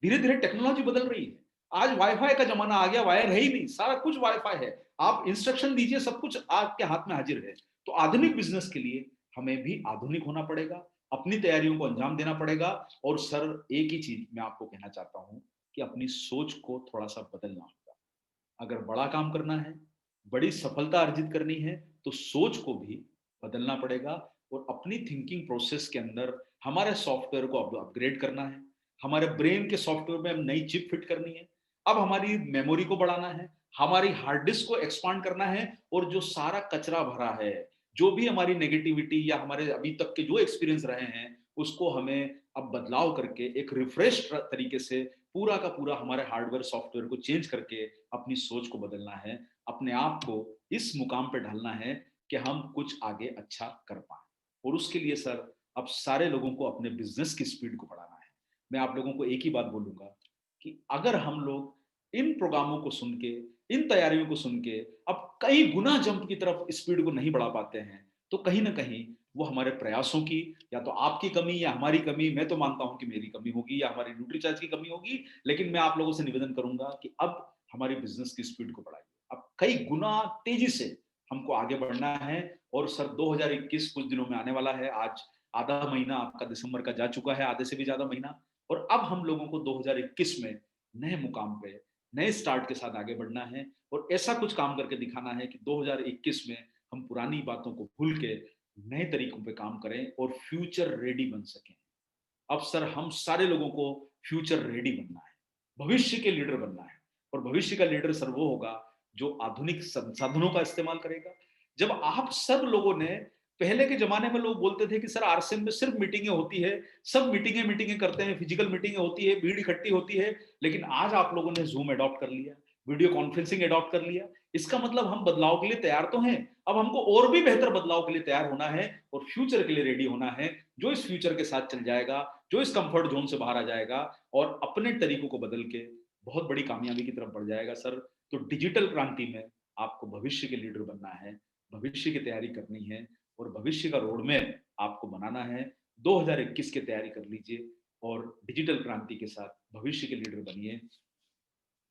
धीरे धीरे टेक्नोलॉजी बदल रही है। आज वाईफाई का जमाना आ गया, वायर है ही नहीं, सारा कुछ वाईफाई है। आप इंस्ट्रक्शन दीजिए, सब कुछ आपके हाथ में हाजिर है। तो आधुनिक बिजनेस के लिए हमें भी आधुनिक होना पड़ेगा, अपनी तैयारियों को अंजाम देना पड़ेगा। और सर, एक ही चीज मैं आपको कहना चाहता हूं कि अपनी सोच को थोड़ा सा बदलना होगा। अगर बड़ा काम करना है, बड़ी सफलता अर्जित करनी है, तो सोच को भी बदलना पड़ेगा। और अपनी थिंकिंग प्रोसेस के अंदर हमारे सॉफ्टवेयर को अपग्रेड करना है। हमारे ब्रेन के सॉफ्टवेयर में हम नई चिप फिट करनी है। अब हमारी मेमोरी को बढ़ाना है, हमारी हार्ड डिस्क को एक्सपांड करना है। और जो सारा कचरा भरा है, जो भी हमारी नेगेटिविटी या हमारे अभी तक के जो एक्सपीरियंस रहे हैं, उसको हमें अब बदलाव करके एक रिफ्रेश तरीके से पूरा का पूरा हमारे हार्डवेयर सॉफ्टवेयर को चेंज करके अपनी सोच को बदलना है। अपने आप को इस मुकाम पे ढालना है कि हम कुछ आगे अच्छा कर पाए। और उसके लिए सर, अब सारे लोगों को अपने बिजनेस की स्पीड को बढ़ाना है। मैं आप लोगों को एक ही बात बोलूंगा कि अगर हम लोग इन प्रोग्रामों को सुन के, इन तैयारियों को सुन के अब कई गुना जंप की तरफ स्पीड को नहीं बढ़ा पाते हैं, तो कहीं ना कहीं वो हमारे प्रयासों की, या तो आपकी कमी या हमारी कमी, मैं तो मानता हूं कि मेरी कमी होगी, या हमारी न्यूट्रीचार्ज की कमी होगी। लेकिन मैं आप लोगों से निवेदन करूंगा कि अब हमारी बिजनेस की स्पीड को बढ़ाइए। अब कई गुना तेजी से हमको आगे बढ़ना है। और सर, 2021 कुछ दिनों में आने वाला है। आज आधा महीना आपका दिसंबर का जा चुका है, आधे से भी ज्यादा महीना। और अब हम लोगों को 2021 में नए मुकाम पे, नए स्टार्ट के साथ आगे बढ़ना है। और ऐसा कुछ काम करके दिखाना है कि 2021 में हम पुरानी बातों को भूल के नए तरीकों पे काम करें और फ्यूचर रेडी बन सकें। अब सर, हम सारे लोगों को फ्यूचर रेडी बनना है, भविष्य के लीडर बनना है। और भविष्य का लीडर सर वो होगा जो आधुनिक संसाधनों का इस्तेमाल करेगा। जब आप सब लोगों ने, पहले के जमाने में लोग बोलते थे कि सर आरसीएम में सिर्फ मीटिंगें होती है, सब मीटिंगें मीटिंगें करते हैं, फिजिकल मीटिंगें होती है, भीड़ इकट्ठी होती है। लेकिन आज आप लोगों ने जूम अडॉप्ट कर लिया, वीडियो कॉन्फ्रेंसिंग अडॉप्ट कर लिया। इसका मतलब हम बदलाव के लिए तैयार तो हैं। अब हमको और भी बेहतर बदलाव के लिए तैयार होना है और फ्यूचर के लिए रेडी होना है, जो इस फ्यूचर के साथ चल जाएगा, जो इस कंफर्ट जोन से बाहर आ जाएगा और अपने तरीकों को बदल के बहुत बड़ी कामयाबी की तरफ बढ़ जाएगा सर। तो डिजिटल क्रांति में आपको भविष्य के लीडर बनना है, भविष्य की तैयारी करनी है और भविष्य का रोड मैप आपको बनाना है। 2021 की तैयारी कर लीजिए और डिजिटल क्रांति के साथ भविष्य के लीडर बनिए।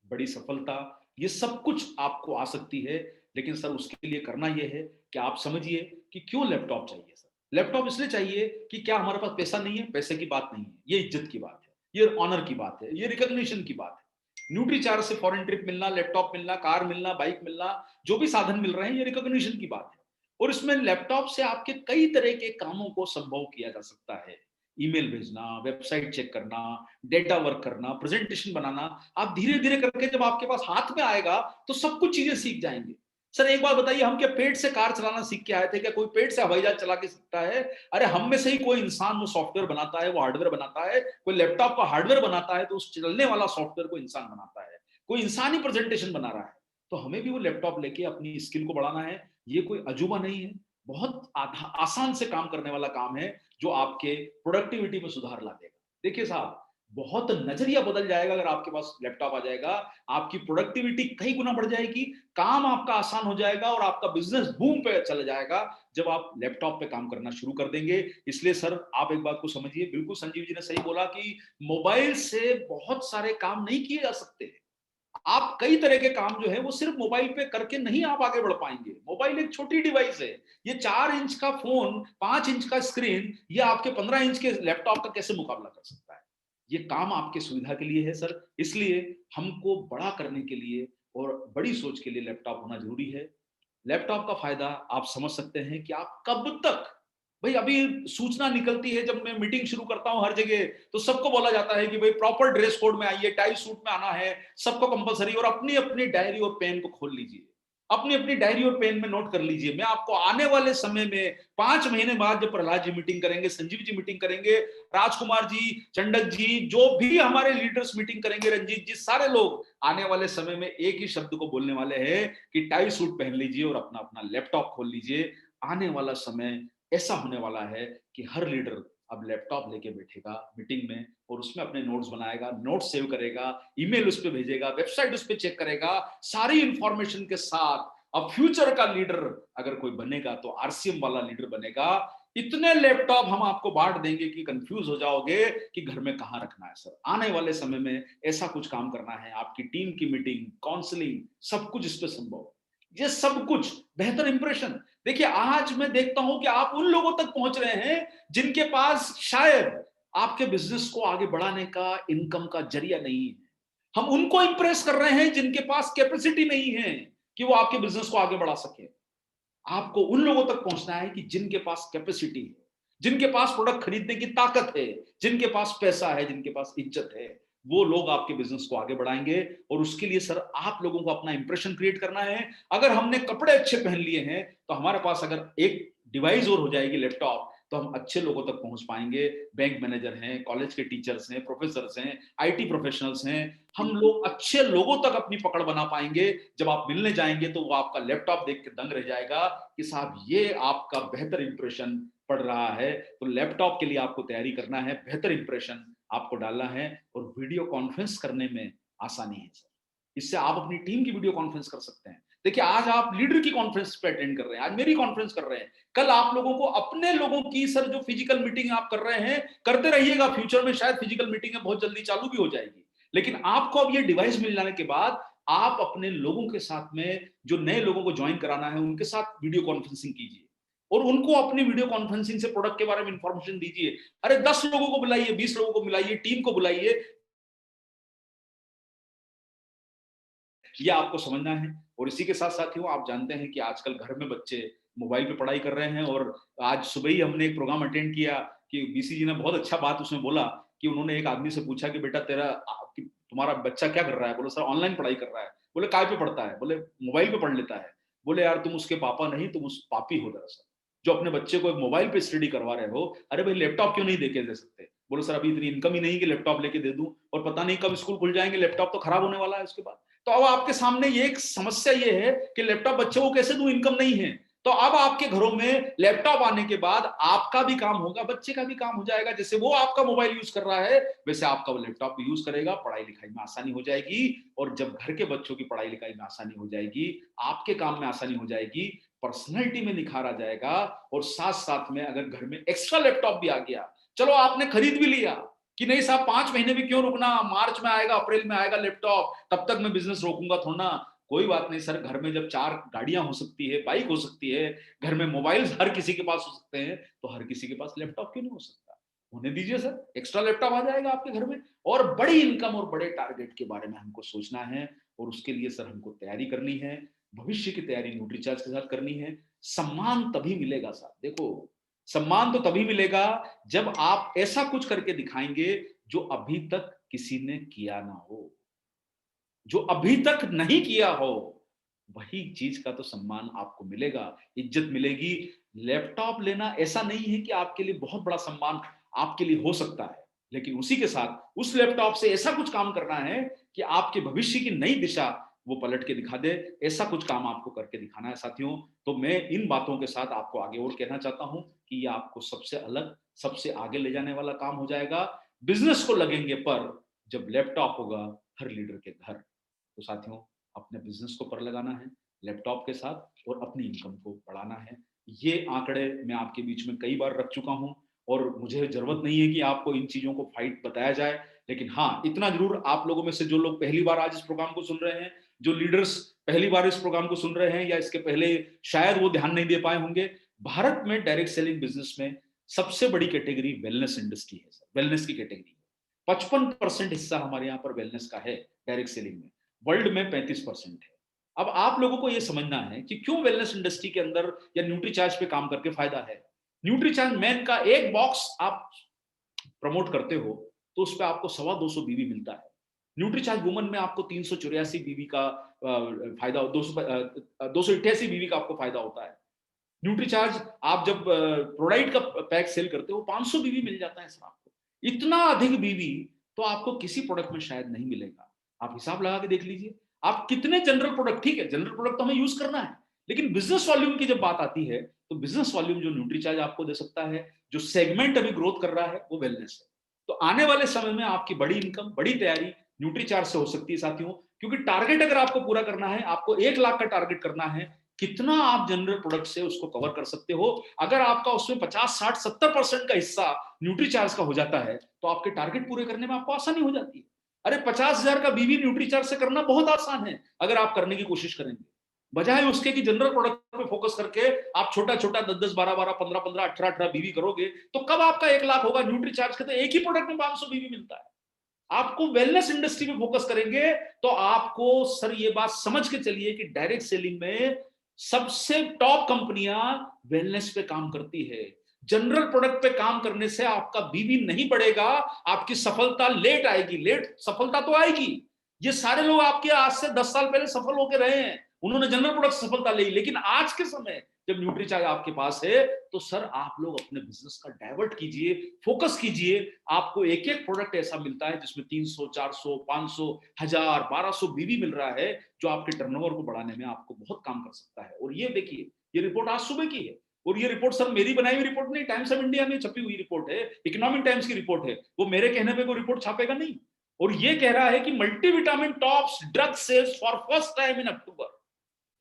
बड़ी सफलता, ये सब कुछ आपको आ सकती है। लेकिन सर, उसके लिए करना यह है कि आप समझिए कि क्यों लैपटॉप चाहिए। सर, लैपटॉप इसलिए चाहिए कि क्या हमारे पास पैसा नहीं है? पैसे की बात नहीं है, ये इज्जत की बात है, ये ऑनर की बात है, ये रिकॉग्निशन की बात है। न्यूट्री चार्ज से फॉरेन ट्रिप मिलना, लैपटॉप मिलना, कार मिलना, बाइक मिलना, जो भी साधन मिल रहे हैं, ये रिकॉग्निशन की बात है। और इसमें लैपटॉप से आपके कई तरह के कामों को संभव किया जा सकता है। ईमेल भेजना, वेबसाइट चेक करना, डेटा वर्क करना, प्रेजेंटेशन बनाना, आप धीरे धीरे करके जब आपके पास हाथ में आएगा तो सब कुछ चीजें सीख जाएंगे। सर एक बात बताइए, हम क्या पेट से कार चलाना सीख के आए थे? क्या कोई पेट से हवाई जहाज चला के सीखता है? अरे हम में से ही कोई इंसान वो सॉफ्टवेयर बनाता है, वो हार्डवेयर बनाता है, कोई लैपटॉप का हार्डवेयर बनाता है तो उस चलने वाला सॉफ्टवेयर को इंसान बनाता है, कोई इंसान ही प्रेजेंटेशन बना रहा है। तो हमें भी वो लैपटॉप लेके अपनी स्किल को बढ़ाना है। ये कोई अजूबा नहीं है, बहुत आसान से काम करने वाला काम है जो आपके प्रोडक्टिविटी में सुधार ला देगा। देखिए साहब, बहुत नजरिया बदल जाएगा अगर आपके पास लैपटॉप आ जाएगा। आपकी प्रोडक्टिविटी कई गुना बढ़ जाएगी, काम आपका आसान हो जाएगा और आपका बिजनेस बूम पे चला जाएगा जब आप लैपटॉप पे काम करना शुरू कर देंगे। इसलिए सर आप एक बात को समझिए, बिल्कुल संजीव जी ने सही बोला कि मोबाइल से बहुत सारे काम नहीं किए जा सकते। आप कई तरह के काम जो है वो सिर्फ मोबाइल पे करके नहीं आप आगे बढ़ पाएंगे। मोबाइल एक छोटी डिवाइस है। ये 4 इंच का फोन, 5 इंच का स्क्रीन, ये आपके 15 इंच के लैपटॉप का कैसे मुकाबला कर सकता है? ये काम आपके सुविधा के लिए है सर। इसलिए हमको बड़ा करने के लिए और बड़ी सोच के लिए लैपटॉप होना जरूरी है। लैपटॉप का फायदा आप समझ सकते हैं कि आप कब तक, भाई अभी सूचना निकलती है, जब मैं मीटिंग शुरू करता हूं हर जगह तो सबको बोला जाता है कि भाई प्रॉपर ड्रेस कोड में आइए, टाई सूट में आना है, सबको कंपलसरी। और अपनी अपनी डायरी और पेन को खोल लीजिए, अपनी अपनी डायरी और पेन में नोट कर लीजिए। मैं आपको आने वाले समय में 5 महीने बाद जब प्रहलाद जी मीटिंग करेंगे, संजीव जी मीटिंग करेंगे, राजकुमार जी, चंडक जी, जो भी हमारे लीडर्स मीटिंग करेंगे, रंजीत जी, सारे लोग आने वाले समय में एक ही शब्द को बोलने वाले हैं कि टाई सूट पहन लीजिए और अपना अपना लैपटॉप खोल लीजिए। आने वाला समय ऐसा होने वाला है कि हर लीडर अब लैपटॉप लेके बैठेगा मीटिंग में और उसमें अपने नोट्स बनाएगा, नोट्स सेव करेगा, ईमेल उस पर भेजेगा, वेबसाइट उस पर चेक करेगा, सारी इंफॉर्मेशन के साथ। अब फ्यूचर का लीडर अगर कोई बनेगा तो आरसीएम वाला लीडर बनेगा। इतने लैपटॉप हम आपको बांट देंगे कि कंफ्यूज हो जाओगे कि घर में कहां रखना है। सर आने वाले समय में ऐसा कुछ काम करना है, आपकी टीम की मीटिंग, काउंसलिंग, सब कुछ इस पे संभव। ये सब कुछ बेहतर इंप्रेशन। देखिए आज मैं देखता हूं कि आप उन लोगों तक पहुंच रहे हैं जिनके पास शायद आपके बिजनेस को आगे बढ़ाने का इनकम का जरिया नहीं है। हम उनको इंप्रेस कर रहे हैं जिनके पास कैपेसिटी नहीं है कि वो आपके बिजनेस को आगे बढ़ा सके। आपको उन लोगों तक पहुंचना है कि जिनके पास कैपेसिटी है, जिनके पास प्रोडक्ट खरीदने की ताकत है, जिनके पास पैसा है, जिनके पास इज्जत है। वो लोग आपके बिजनेस को आगे बढ़ाएंगे। और उसके लिए सर आप लोगों को अपना इंप्रेशन क्रिएट करना है। अगर हमने कपड़े अच्छे पहन लिए हैं तो हमारे पास अगर एक डिवाइस और हो जाएगी, लैपटॉप, तो हम अच्छे लोगों तक पहुंच पाएंगे। बैंक मैनेजर हैं, कॉलेज के टीचर्स हैं, प्रोफेसर्स हैं, आईटी प्रोफेशनल्स हैं, हम लोग अच्छे लोगों तक अपनी पकड़ बना पाएंगे। जब आप मिलने जाएंगे तो वो आपका लैपटॉप देख के दंग रह जाएगा कि साहब ये आपका बेहतर इंप्रेशन पड़ रहा है। तो लैपटॉप के लिए आपको तैयारी करना है, बेहतर इंप्रेशन आपको डालना है। और वीडियो कॉन्फ्रेंस करने में आसानी है सर। इससे आप अपनी टीम की वीडियो कॉन्फ्रेंस कर सकते हैं। देखिए आज आप लीडर की कॉन्फ्रेंस पे अटेंड कर रहे हैं, आज मेरी कॉन्फ्रेंस कर रहे हैं, कल आप लोगों को अपने लोगों की सर जो फिजिकल मीटिंग आप कर रहे हैं करते रहिएगा। फ्यूचर में शायद फिजिकल मीटिंग बहुत जल्दी चालू भी हो जाएगी। लेकिन आपको अब ये डिवाइस मिल जाने के बाद आप अपने लोगों के साथ में, जो नए लोगों को ज्वाइन कराना है, उनके साथ वीडियो कॉन्फ्रेंसिंग कीजिए और उनको अपनी वीडियो कॉन्फ्रेंसिंग से प्रोडक्ट के बारे में इंफॉर्मेशन दीजिए। अरे 10 लोगों को बुलाइए, 20 लोगों को बुलाइए, टीम को बुलाइए। ये आपको समझना है। और इसी के साथ साथियों, आप जानते हैं कि आजकल घर में बच्चे मोबाइल पे पढ़ाई कर रहे हैं। और आज सुबह ही हमने एक प्रोग्राम अटेंड किया कि बीसी जी ने बहुत अच्छा बात उसमें बोला कि उन्होंने एक आदमी से पूछा कि बेटा तुम्हारा बच्चा क्या कर रहा है? बोले सर ऑनलाइन पढ़ाई कर रहा है। बोले काय पे पढ़ता है? बोले मोबाइल पे पढ़ लेता है। बोले यार तुम उसके पापा नहीं, तुम उस पापी हो दरअसल, जो अपने बच्चे को एक मोबाइल पे स्टडी करवा रहे हो। अरे भाई लैपटॉप क्यों नहीं देके दे सकते? बोले सर अभी इतनी इनकम ही नहीं कि लैपटॉप लेके दे दूं, और पता नहीं कब स्कूल खुल जाएंगे, लैपटॉप तो खराब होने वाला है उसके बाद। तो अब आपके सामने ये एक समस्या ये है कि लैपटॉप बच्चे को कैसे दूं, इनकम नहीं है। तो अब आपके घरों में लैपटॉप आने के बाद आपका भी काम होगा, बच्चे का भी काम हो जाएगा। जैसे वो आपका मोबाइल यूज कर रहा है वैसे आपका वो लैपटॉप भी यूज करेगा, पढ़ाई लिखाई में आसानी हो जाएगी। और जब घर के बच्चों की पढ़ाई लिखाई में आसानी हो जाएगी, आपके काम में आसानी हो जाएगी, पर्सनैलिटी में निखार आ जाएगा। और साथ साथ में अगर घर में एक्स्ट्रा लैपटॉप भी आ गया, चलो आपने खरीद भी लिया कि नहीं साहब 5 महीने भी क्यों रुकना, मार्च में आएगा, अप्रैल में आएगा लैपटॉप, तब तक मैं बिजनेस रोकूंगा थोड़ा ना। कोई बात नहीं सर, घर में जब 4 गाड़ियां हो सकती है, बाइक हो सकती है, घर में मोबाइल हर किसी के पास हो सकते हैं, तो हर किसी के पास लैपटॉप क्यों नहीं हो सकता? होने दीजिए सर, एक्स्ट्रा लैपटॉप आ जाएगा आपके घर में। और बड़ी इनकम और बड़े टारगेट के बारे में हमको सोचना है। और उसके लिए सर हमको तैयारी करनी है, भविष्य की तैयारी न्यूट्रीचार्ज के साथ करनी है। सम्मान तभी मिलेगा साहब। देखो सम्मान तो तभी मिलेगा जब आप ऐसा कुछ करके दिखाएंगे जो अभी तक किसी ने किया ना हो, जो अभी तक नहीं किया हो, वही चीज का तो सम्मान आपको मिलेगा, इज्जत मिलेगी। लैपटॉप लेना ऐसा नहीं है कि आपके लिए बहुत बड़ा सम्मान आपके लिए हो सकता है, लेकिन उसी के साथ उस लैपटॉप से ऐसा कुछ काम करना है कि आपके भविष्य की नई दिशा वो पलट के दिखा दे। ऐसा कुछ काम आपको करके दिखाना है साथियों। तो मैं इन बातों के साथ आपको आगे और कहना चाहता हूं कि ये आपको सबसे अलग, सबसे आगे ले जाने वाला काम हो जाएगा। बिजनेस को लगेंगे पर जब लैपटॉप होगा हर लीडर के घर। तो साथियों, अपने बिजनेस को पर लगाना है लैपटॉप के साथ और अपनी इनकम को बढ़ाना है। ये आंकड़े मैं आपके बीच में कई बार रख चुका हूं और मुझे जरूरत नहीं है कि आपको इन चीजों को फाइट बताया जाए, लेकिन हाँ, इतना जरूर आप लोगों में से जो लोग पहली बार आज इस प्रोग्राम को सुन रहे हैं, जो लीडर्स पहली बार इस प्रोग्राम को सुन रहे हैं या इसके पहले शायद वो ध्यान नहीं दे पाए होंगे, भारत में डायरेक्ट सेलिंग बिजनेस में सबसे बड़ी कैटेगरी वेलनेस इंडस्ट्री है सर, वेलनेस की कैटेगरी है। 55% हिस्सा हमारे यहाँ पर वेलनेस का है डायरेक्ट सेलिंग में, वर्ल्ड में 35% है। अब आप लोगों को यह समझना है कि क्यों वेलनेस इंडस्ट्री के अंदर या न्यूट्रीचार्ज पे काम करके फायदा है। न्यूट्रीचार्ज मैन का एक बॉक्स आप प्रमोट करते हो तो उस पर आपको 250 बीवी मिलता है। न्यूट्रीचार्ज वुमन में आपको 384 बीवी का फायदा, 288 बीवी का आपको फायदा होता है। न्यूट्रीचार्ज आप जब प्रोडाइट का पैक सेल करते हो 500 बीवी मिल जाता है सर आपको। इतना अधिक बीवी तो आपको किसी प्रोडक्ट में शायद नहीं मिलेगा। आप हिसाब लगा के देख लीजिए, आप कितने जनरल प्रोडक्ट, ठीक है जनरल प्रोडक्ट तो हमें यूज करना है, लेकिन बिजनेस वॉल्यूम की जब बात आती है तो बिजनेस वॉल्यूम जो न्यूट्रीचार्ज आपको दे सकता है, जो सेगमेंट अभी ग्रोथ कर रहा है वो वेलनेस है। तो आने वाले समय में आपकी बड़ी इनकम, बड़ी तैयारी न्यूट्रीचार्ज से हो सकती है साथियों। क्योंकि टारगेट अगर आपको पूरा करना है, आपको 1 लाख का टारगेट करना है, कितना आप जनरल प्रोडक्ट से उसको कवर कर सकते हो। अगर आपका उसमें 50, 60, 70% का हिस्सा न्यूट्रीचार्ज का हो जाता है तो आपके टारगेट पूरे करने में आपको आसानी हो जाती है। अरे 50,000 का बीवी न्यूट्रीचार्ज से करना बहुत आसान है अगर आप करने की कोशिश करेंगे, बजाय उसके कि जनरल प्रोडक्ट पे फोकस करके आप छोटा छोटा 10-10, 12-12, 15-15, 18-18 बीवी करोगे तो कब आपका 1 लाख होगा। न्यूट्रीचार्ज के तो एक ही प्रोडक्ट में 500 बीवी मिलता है। आपको वेलनेस इंडस्ट्री में फोकस करेंगे तो आपको सर ये बात समझ के चलिए कि डायरेक्ट सेलिंग में सबसे टॉप कंपनियां वेलनेस पे काम करती है। जनरल प्रोडक्ट पे काम करने से आपका बीवी नहीं बढ़ेगा, आपकी सफलता लेट आएगी। लेट सफलता तो आएगी, ये सारे लोग आपके आज से 10 साल पहले सफल होकर रहे हैं, उन्होंने जनरल प्रोडक्ट सफलता ली, लेकिन आज के समय जब न्यूट्रीचार्ज आपके पास है तो सर आप लोग अपने बिजनेस का डाइवर्ट कीजिए, फोकस कीजिए। आपको एक एक प्रोडक्ट ऐसा मिलता है जिसमें 300, 400, 500, 1000, 1200 बीवी मिल रहा है, जो आपके टर्नओवर को बढ़ाने में आपको बहुत काम कर सकता है। और ये देखिए, ये रिपोर्ट आज सुबह की है और ये रिपोर्ट सर मेरी बनाई हुई रिपोर्ट नहीं, टाइम्स ऑफ इंडिया में छपी हुई रिपोर्ट है, इकोनॉमिक टाइम्स की रिपोर्ट है। वो मेरे कहने पे कोई रिपोर्ट छापेगा नहीं। और ये कह रहा है कि multivitamin tops drug sales for first time in October.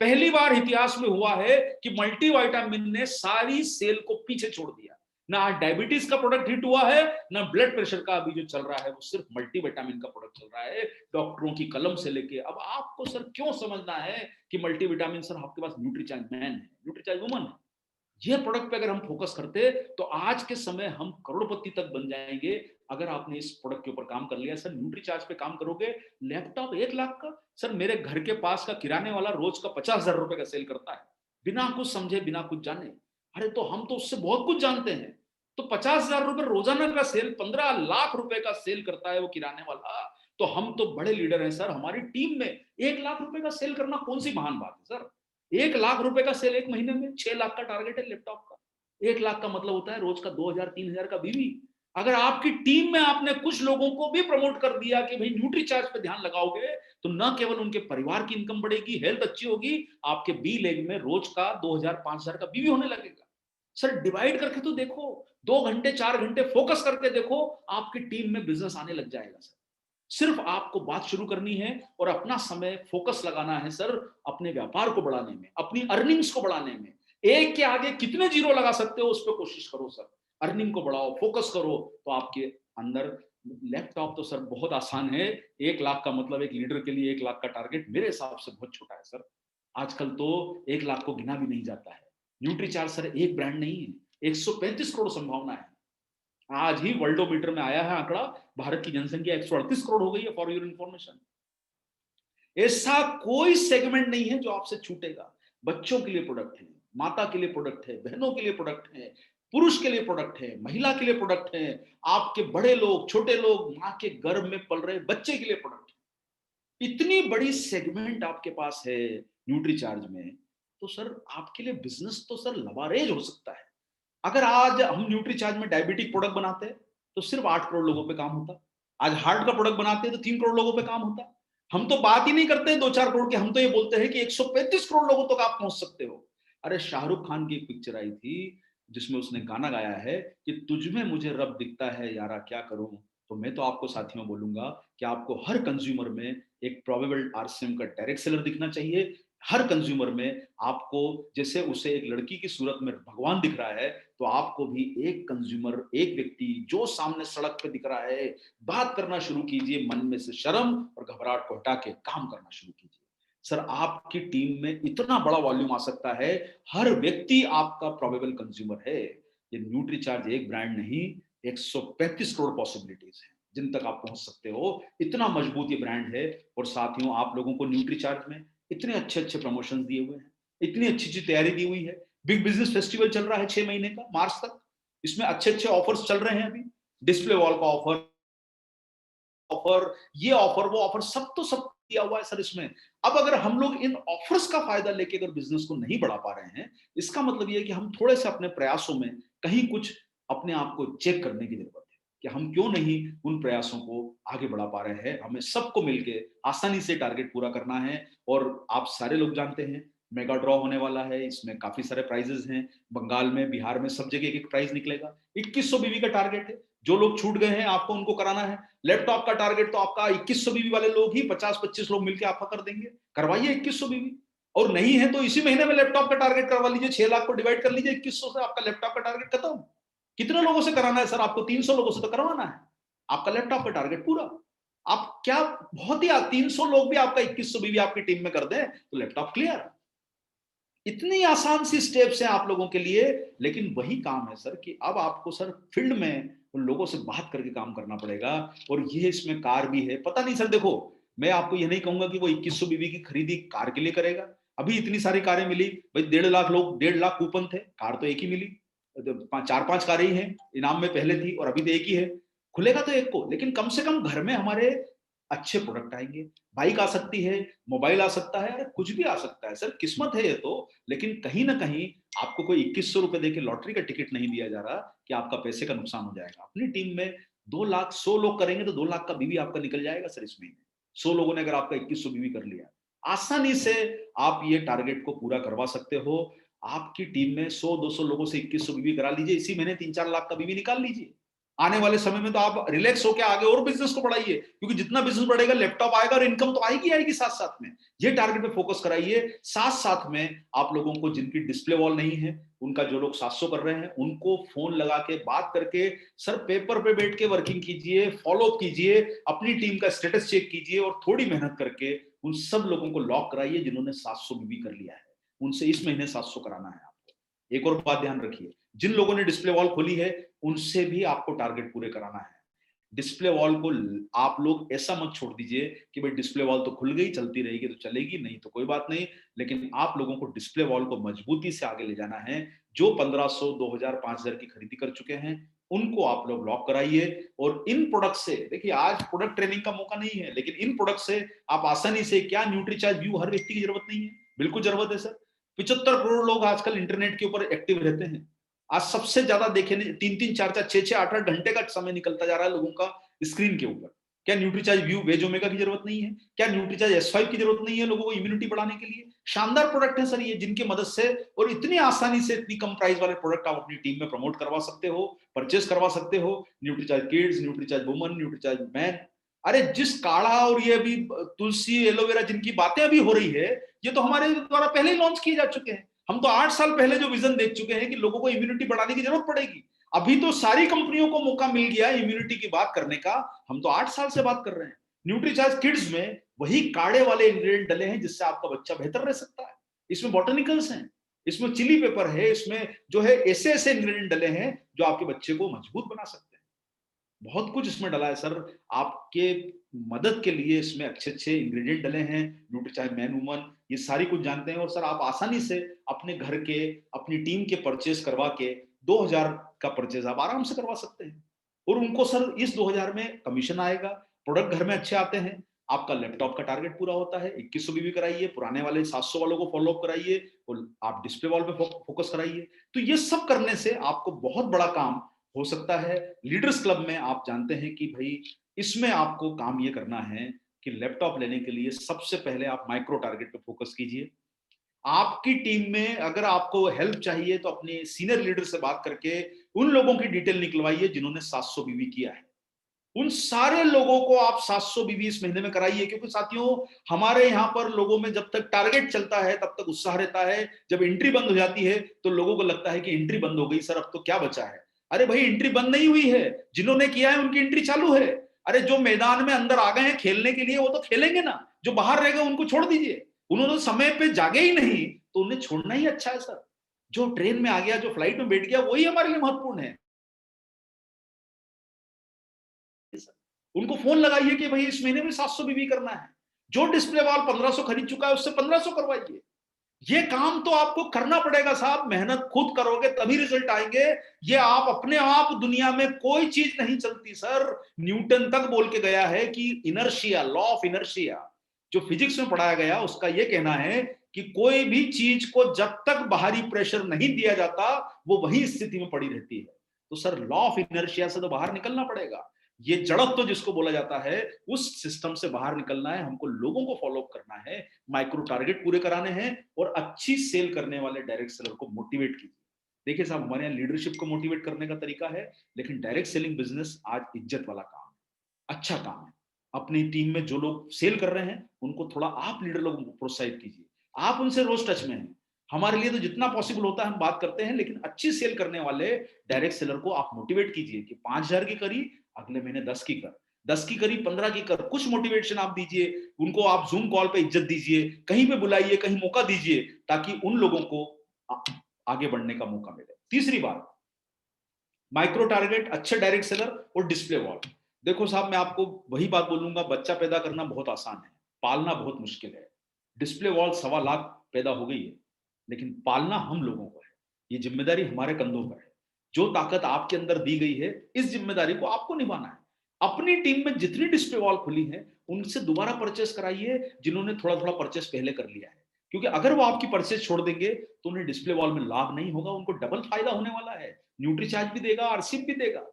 पहली बार इतिहास में हुआ है कि मल्टीविटामिन ने सारी सेल को पीछे छोड़ दिया। ना डायबिटीज का प्रोडक्ट हिट हुआ है, ना ब्लड प्रेशर का अभी जो चल रहा है वो सिर्फ मल्टीविटामिन का प्रोडक्ट चल रहा है, डॉक्टरों की कलम से लेके। अब आपको सर क्यों समझना है कि मल्टीविटामिन सर आपके पास न्यूट्रीचार्ज मैन है, न्यूट्रीचार्ज वुमन है। ये प्रोडक्ट पे अगर हम फोकस करते तो आज के समय हम करोड़पति तक बन जाएंगे। अगर आपने इस प्रोडक्ट के ऊपर काम कर लिया, सर न्यूट्रीचार्ज पे काम करोगे, लैपटॉप 1 लाख का। सर मेरे घर के पास का किराने वाला रोज का 50,000 रुपए का सेल करता है, बिना कुछ समझे, बिना कुछ जाने। अरे तो हम तो उससे बहुत कुछ जानते हैं। तो 50,000 रुपए रोजाना का सेल, 15 लाख रुपए का सेल करता है वो किराने वाला। तो हम तो बड़े लीडर हैं सर, हमारी टीम में 1 लाख रुपए का सेल करना कौन सी महान बात है सर। 1 लाख रुपए का सेल एक महीने में, 6 लाख का टारगेट है लैपटॉप का। 1 लाख का मतलब होता है रोज का 2,000, 3,000 का बीवी। अगर आपकी टीम में आपने कुछ लोगों को भी प्रमोट कर दिया कि भाई न्यूट्रीचार्ज पे ध्यान लगाओगे, तो न केवल उनके परिवार की इनकम बढ़ेगी, हेल्थ अच्छी होगी, आपके बी लेग में रोज का 2,000, 5,000 का बीवी होने लगेगा। सर डिवाइड करके तो देखो, 2 घंटे 4 घंटे फोकस करके देखो, आपकी टीम में बिजनेस आने लग जाएगा सर। सिर्फ आपको बात शुरू करनी है और अपना समय फोकस लगाना है सर, अपने व्यापार को बढ़ाने में, अपनी अर्निंग्स को बढ़ाने में। एक के आगे कितने जीरो लगा सकते हो उस पर कोशिश करो सर। अर्निंग को बढ़ाओ, फोकस करो, तो आपके अंदर लैपटॉप तो सर बहुत आसान है। 1 लाख का मतलब एक लीडर के लिए 1 लाख का टारगेट मेरे हिसाब से बहुत छोटा है सर। आजकल तो 1 लाख को गिना भी नहीं जाता है। न्यूट्रीचार्ज सर एक ब्रांड नहीं है, 135 करोड़ संभावना है। आज ही वर्ल्डोमीटर में आया है आंकड़ा, भारत की जनसंख्या 138 करोड़ हो गई है, फॉर योर इंफॉर्मेशन। ऐसा कोई सेगमेंट नहीं है जो आपसे छूटेगा। बच्चों के लिए प्रोडक्ट है, माता के लिए प्रोडक्ट है, बहनों के लिए प्रोडक्ट है, पुरुष के लिए प्रोडक्ट है, महिला के लिए प्रोडक्ट है, आपके बड़े लोग, छोटे लोग, माँ के गर्भ में पल रहे बच्चे के लिए प्रोडक्ट है। इतनी बड़ी सेगमेंट आपके पास है न्यूट्रीचार्ज में, तो सर आपके लिए बिजनेस तो सर लबारेज हो सकता है। अगर आज हम न्यूट्रीचार्ज में डायबिटिक प्रोडक्ट बनाते तो सिर्फ 8 करोड़ लोगों पे काम होता। आज हार्ट का प्रोडक्ट बनाते तो 3 करोड़ लोगों पे काम होता। हम तो बात ही नहीं करते 2-4 करोड़ की, हम तो ये बोलते हैं कि 135 करोड़ लोगों तक आप पहुंच सकते हो। अरे शाहरुख खान की एक पिक्चर आई थी जिसमें उसने गाना गाया है कि तुझ में मुझे रब दिखता है यारा क्या करूं। तो मैं तो आपको साथियों बोलूंगा कि आपको हर कंज्यूमर में एक प्रोबेबल आरसीएम का डायरेक्ट सेलर दिखना चाहिए। हर कंज्यूमर में आपको, जैसे उसे एक लड़की की सूरत में भगवान दिख रहा है, तो आपको भी एक कंज्यूमर, एक व्यक्ति जो सामने सड़क पे दिख रहा है, बात करना शुरू कीजिए, मन में से शर्म और घबराहट को हटा के काम करना शुरू कीजिए। सर आपकी टीम में इतना बड़ा वॉल्यूम आ सकता है, हर व्यक्ति आपका प्रोबेबल कंज्यूमर है। ये न्यूट्रीचार्ज एक ब्रांड नहीं, 135 करोड़ पॉसिबिलिटीज है जिन तक आप पहुंच सकते हो। इतना मजबूत ये ब्रांड है। और साथियों आप लोगों को न्यूट्रीचार्ज में इतने अच्छे अच्छे प्रमोशन दिए हुए हैं, इतनी अच्छी अच्छी तैयारी दी हुई है। बिग बिजनेस फेस्टिवल चल रहा है 6 महीने का, मार्च तक। इसमें अच्छे अच्छे ऑफर्स चल रहे हैं अभी, डिस्प्ले वॉल का ऑफर, ऑफर ये ऑफर वो ऑफर, सब तो सब दिया हुआ है सर इसमें। अब अगर हम लोग इन ऑफर्स का फायदा लेके अगर बिजनेस को नहीं बढ़ा पा रहे हैं, इसका मतलब ये है कि हम थोड़े से अपने प्रयासों में कहीं कुछ अपने आप को चेक करने की जरूरत है कि हम क्यों नहीं उन प्रयासों को आगे बढ़ा पा रहे हैं। हमें सबको मिलके आसानी से टारगेट पूरा करना है। और आप सारे लोग जानते हैं मेगा ड्रॉ होने वाला है, इसमें काफी सारे प्राइजेस हैं। बंगाल में, बिहार में, सब जगह एक एक प्राइज निकलेगा। 2100 बीवी का टारगेट है। जो लोग छूट गए हैं आपको उनको कराना है। लैपटॉप का टारगेट तो आपका 2100 बीवी वाले लोग ही 50-25 लोग मिलकर आपका कर देंगे। करवाइए 2100 बीवी। और नहीं है तो इसी महीने में लैपटॉप का टारगेट करवा लीजिए, 6 लाख को डिवाइड कर लीजिए 2100 से, आपका लैपटॉप का टारगेट खत्म। कितने लोगों से कराना है सर आपको? 300 लोगों से तो करवाना है, आपका लैपटॉप का टारगेट पूरा। आप क्या, बहुत ही 300 लोग भी आपका 2100 बीवी आपकी टीम में कर दें तो लैपटॉप क्लियर। इतनी आसान सी स्टेप्स हैं आप लोगों के लिए। लेकिन वही काम है सर कि अब आपको सर फील्ड में उन लोगों से बात करके काम करना पड़ेगा। और ये इसमें कार भी है, पता नहीं सर, देखो मैं आपको ये नहीं कहूंगा कि वो 2100 बीबी की खरीदी कार के लिए करेगा। अभी इतनी सारी कारें मिली भाई, 1.5 लाख लोग, 1.5 लाख कूपन थे, कार तो एक ही मिली। 4-5 कारें ही हैं इनाम में पहले थी, और अभी तो एक ही है। खुलेगा तो एक को, लेकिन कम से कम घर में हमारे अच्छे प्रोडक्ट आएंगे। बाइक आ सकती है, मोबाइल आ सकता है, अरे कुछ भी आ सकता है सर, किस्मत है ये तो। लेकिन कहीं ना कहीं आपको कोई 2100 रुपए देके लॉटरी का टिकट नहीं दिया जा रहा कि आपका पैसे का नुकसान हो जाएगा। अपनी टीम में 2 लाख, 100 लोग करेंगे तो 2 लाख का बीवी आपका निकल जाएगा सर इस महीने। 100 लोगों ने अगर आपका 2100 बीवी कर लिया, आसानी से आप ये टारगेट को पूरा करवा सकते हो। आपकी टीम में 100-200 लोगों से 2100 बीवी करा लीजिए, इसी महीने 3-4 लाख का बीवी निकाल लीजिए। आने वाले समय में तो आप रिलैक्स होकर आगे और बिजनेस को बढ़ाइए, क्योंकि जितना बिजनेस बढ़ेगा लैपटॉप आएगा और इनकम तो आएगी आएगी साथ साथ में। ये टारगेट पे फोकस कराइए। साथ साथ में आप लोगों को जिनकी डिस्प्ले वॉल नहीं है, उनका जो लोग 700 कर रहे हैं, उनको फोन लगा के बात करके सर पेपर पे बैठ के वर्किंग कीजिए, फॉलो अप कीजिए, अपनी टीम का स्टेटस चेक कीजिए, और थोड़ी मेहनत करके उन सब लोगों को लॉक कराइए जिन्होंने 700 भी कर लिया है। उनसे इस महीने 700 कराना है आपको। एक और बात ध्यान रखिए, जिन लोगों ने डिस्प्ले वॉल खोली है उनसे भी आपको टारगेट पूरे कराना है। डिस्प्ले वॉल को आप लोग ऐसा मत छोड़ दीजिए कि भाई डिस्प्ले वॉल तो खुल गई, चलती रहेगी तो चलेगी, नहीं तो कोई बात नहीं। लेकिन आप लोगों को डिस्प्ले वॉल को मजबूती से आगे ले जाना है। जो 1500, 2000, 5000 की खरीदी कर चुके हैं उनको आप लोग लॉक कराइए। और इन प्रोडक्ट से, देखिए आज प्रोडक्ट ट्रेनिंग का मौका नहीं है, लेकिन इन प्रोडक्ट से आप आसानी से, क्या न्यूट्रीचार्ज व्यू हर व्यक्ति की जरूरत नहीं है? बिल्कुल जरूरत है सर। 75 करोड़ लोग आजकल इंटरनेट के ऊपर एक्टिव रहते हैं। आज सबसे ज्यादा देखे 3-3, 4-4, 6-6, 8-8 घंटे का समय निकलता जा रहा है लोगों का स्क्रीन के ऊपर। क्या न्यूट्रीचार्ज व्यू वेज ओमेगा की जरूरत नहीं है? क्या न्यूट्रीचार्ज S5 की जरूरत नहीं है लोगों को इम्यूनिटी बढ़ाने के लिए? शानदार प्रोडक्ट है सर ये, जिनकी मदद से और इतनी आसानी से इतनी कम प्राइस वाले प्रोडक्ट आप अपनी टीम में प्रमोट करवा सकते हो, परचेस करवा सकते हो। Nutricharge kids, Nutricharge woman, Nutricharge man. अरे जिस काढ़ा और ये अभी तुलसी, एलोवेरा जिनकी बातें अभी हो रही है, ये तो हमारे द्वारा पहले ही लॉन्च किए जा चुके हैं। हम तो 8 साल पहले जो विजन देख चुके हैं कि लोगों को इम्यूनिटी बढ़ाने की जरूरत पड़ेगी। अभी तो सारी कंपनियों को मौका मिल गया इम्यूनिटी की बात करने का। हम तो 8 साल से बात कर रहे हैं। न्यूट्रीचार्ज किड्स में वही काढ़े वाले इंग्रेडिएंट डले हैं जिससे आपका बच्चा बेहतर रह सकता है। इसमें बॉटनिकल्स हैं, इसमें चिली पेपर है, इसमें जो है ऐसे ऐसे इंग्रेडिएंट डले हैं जो आपके बच्चे को मजबूत बना सकते हैं। बहुत कुछ इसमें डला है सर, आपके मदद के लिए इसमें अच्छे अच्छे इंग्रेडिएंट डले हैं। न्यूट्रीचार्ज मैन वुमन, ये सारी कुछ जानते हैं। और सर आप आसानी से अपने घर के, अपनी टीम के परचेस करवा के 2000 का परचेज आप आराम से करवा सकते हैं। और उनको सर इस 2000 में कमीशन आएगा, प्रोडक्ट घर में अच्छे आते हैं, आपका लैपटॉप का टारगेट पूरा होता है। 2100 बीबी कराइए, पुराने वाले 700 वालों को फॉलो अप कराइए और आप डिस्प्ले वॉल पे फोकस कराइए। तो ये सब करने से आपको बहुत बड़ा काम हो सकता है। लीडर्स क्लब में आप जानते हैं कि भाई इसमें आपको काम ये करना है कि लैपटॉप लेने के लिए सबसे पहले आप माइक्रो टारगेट पे फोकस कीजिए। आपकी टीम में अगर आपको हेल्प चाहिए तो अपने सीनियर लीडर से बात करके उन लोगों की डिटेल निकलवाइए जिन्होंने 700 बीबी किया है। उन सारे लोगों को आप 700 बीबी इस महीने में कराइए, क्योंकि साथियों हमारे यहां पर लोगों में जब तक टारगेट चलता है तब तक उत्साह रहता है, जब एंट्री बंद हो जाती है तो लोगों को लगता है कि एंट्री बंद हो गई सर, अब तो क्या बचा है। अरे भाई एंट्री बंद नहीं हुई है, जिन्होंने किया है उनकी एंट्री चालू है। अरे जो मैदान में अंदर आ गए हैं खेलने के लिए वो तो खेलेंगे ना, जो बाहर रह गए उनको छोड़ दीजिए। उन्होंने समय पे जागे ही नहीं तो उन्हें छोड़ना ही अच्छा है सर। जो ट्रेन में आ गया, जो फ्लाइट में बैठ गया, वही हमारे लिए महत्वपूर्ण है। उनको फोन लगाइए कि भाई इस महीने में 700 बीबी करना है। जो डिस्प्ले वॉल 1500 खरीद चुका है उससे 1500 करवाइए। ये काम तो आपको करना पड़ेगा साहब, मेहनत खुद करोगे तभी रिजल्ट आएंगे। ये आप अपने आप, दुनिया में कोई चीज नहीं चलती सर। न्यूटन तक बोल के गया है कि इनर्शिया, लॉ ऑफ इनर्शिया जो फिजिक्स में पढ़ाया गया, उसका यह कहना है कि कोई भी चीज को जब तक बाहरी प्रेशर नहीं दिया जाता वो वही स्थिति में पड़ी रहती है। तो सर लॉ ऑफ इनर्शिया से तो बाहर निकलना पड़ेगा। ये जड़त्व तो जिसको बोला जाता है उस सिस्टम से बाहर निकलना है हमको, लोगों को फॉलो अप करना है, माइक्रो टारगेट पूरे कराने हैं और अच्छी सेल करने वाले डायरेक्ट सेलर को मोटिवेट कीजिए। देखिए साहब हमारे यहाँ लीडरशिप को मोटिवेट करने का तरीका है, लेकिन डायरेक्ट सेलिंग बिजनेस आज इज्जत वाला काम है, अच्छा काम है। अपनी टीम में जो लोग सेल कर रहे हैं उनको थोड़ा आप लीडर लोग प्रोत्साहित कीजिए, आप उनसे रोज टच में हैं। हमारे लिए तो जितना पॉसिबल होता है हम बात करते हैं, लेकिन अच्छी सेल करने वाले डायरेक्ट सेलर को आप मोटिवेट कीजिए कि 5000 की करी, अगले महीने 10 की कर, 10 की करी 15 की कर। कुछ मोटिवेशन आप दीजिए उनको, आप जूम कॉल पे इज्जत दीजिए, कहीं पे बुलाइए, कहीं मौका दीजिए, ताकि उन लोगों को आगे बढ़ने का मौका मिले। तीसरी बात, माइक्रो टारगेट, अच्छे डायरेक्ट सेलर और डिस्प्ले वॉल। देखो साहब मैं आपको वही बात बोलूंगा, बच्चा पैदा करना बहुत आसान है, पालना बहुत मुश्किल है। डिस्प्ले वॉल 1.25 लाख पैदा हो गई है, लेकिन पालना हम लोगों को है। ये जिम्मेदारी हमारे कंधों पर है। जो ताकत आपके अंदर दी गई है इस जिम्मेदारी को आपको निभाना है। अपनी टीम में जितनी डिस्प्ले वॉल खुली है उनसे दोबारा परचेस कराइए, जिन्होंने थोड़ा थोड़ा परचेस पहले कर लिया है। क्योंकि अगर वो आपकी परचेस छोड़ देंगे तो उन्हें डिस्प्ले वॉल में लाभ नहीं होगा, उनको डबल फायदा होने वाला है। न्यूट्री चार्ज भी देगा, आरसीएफ भी देगा।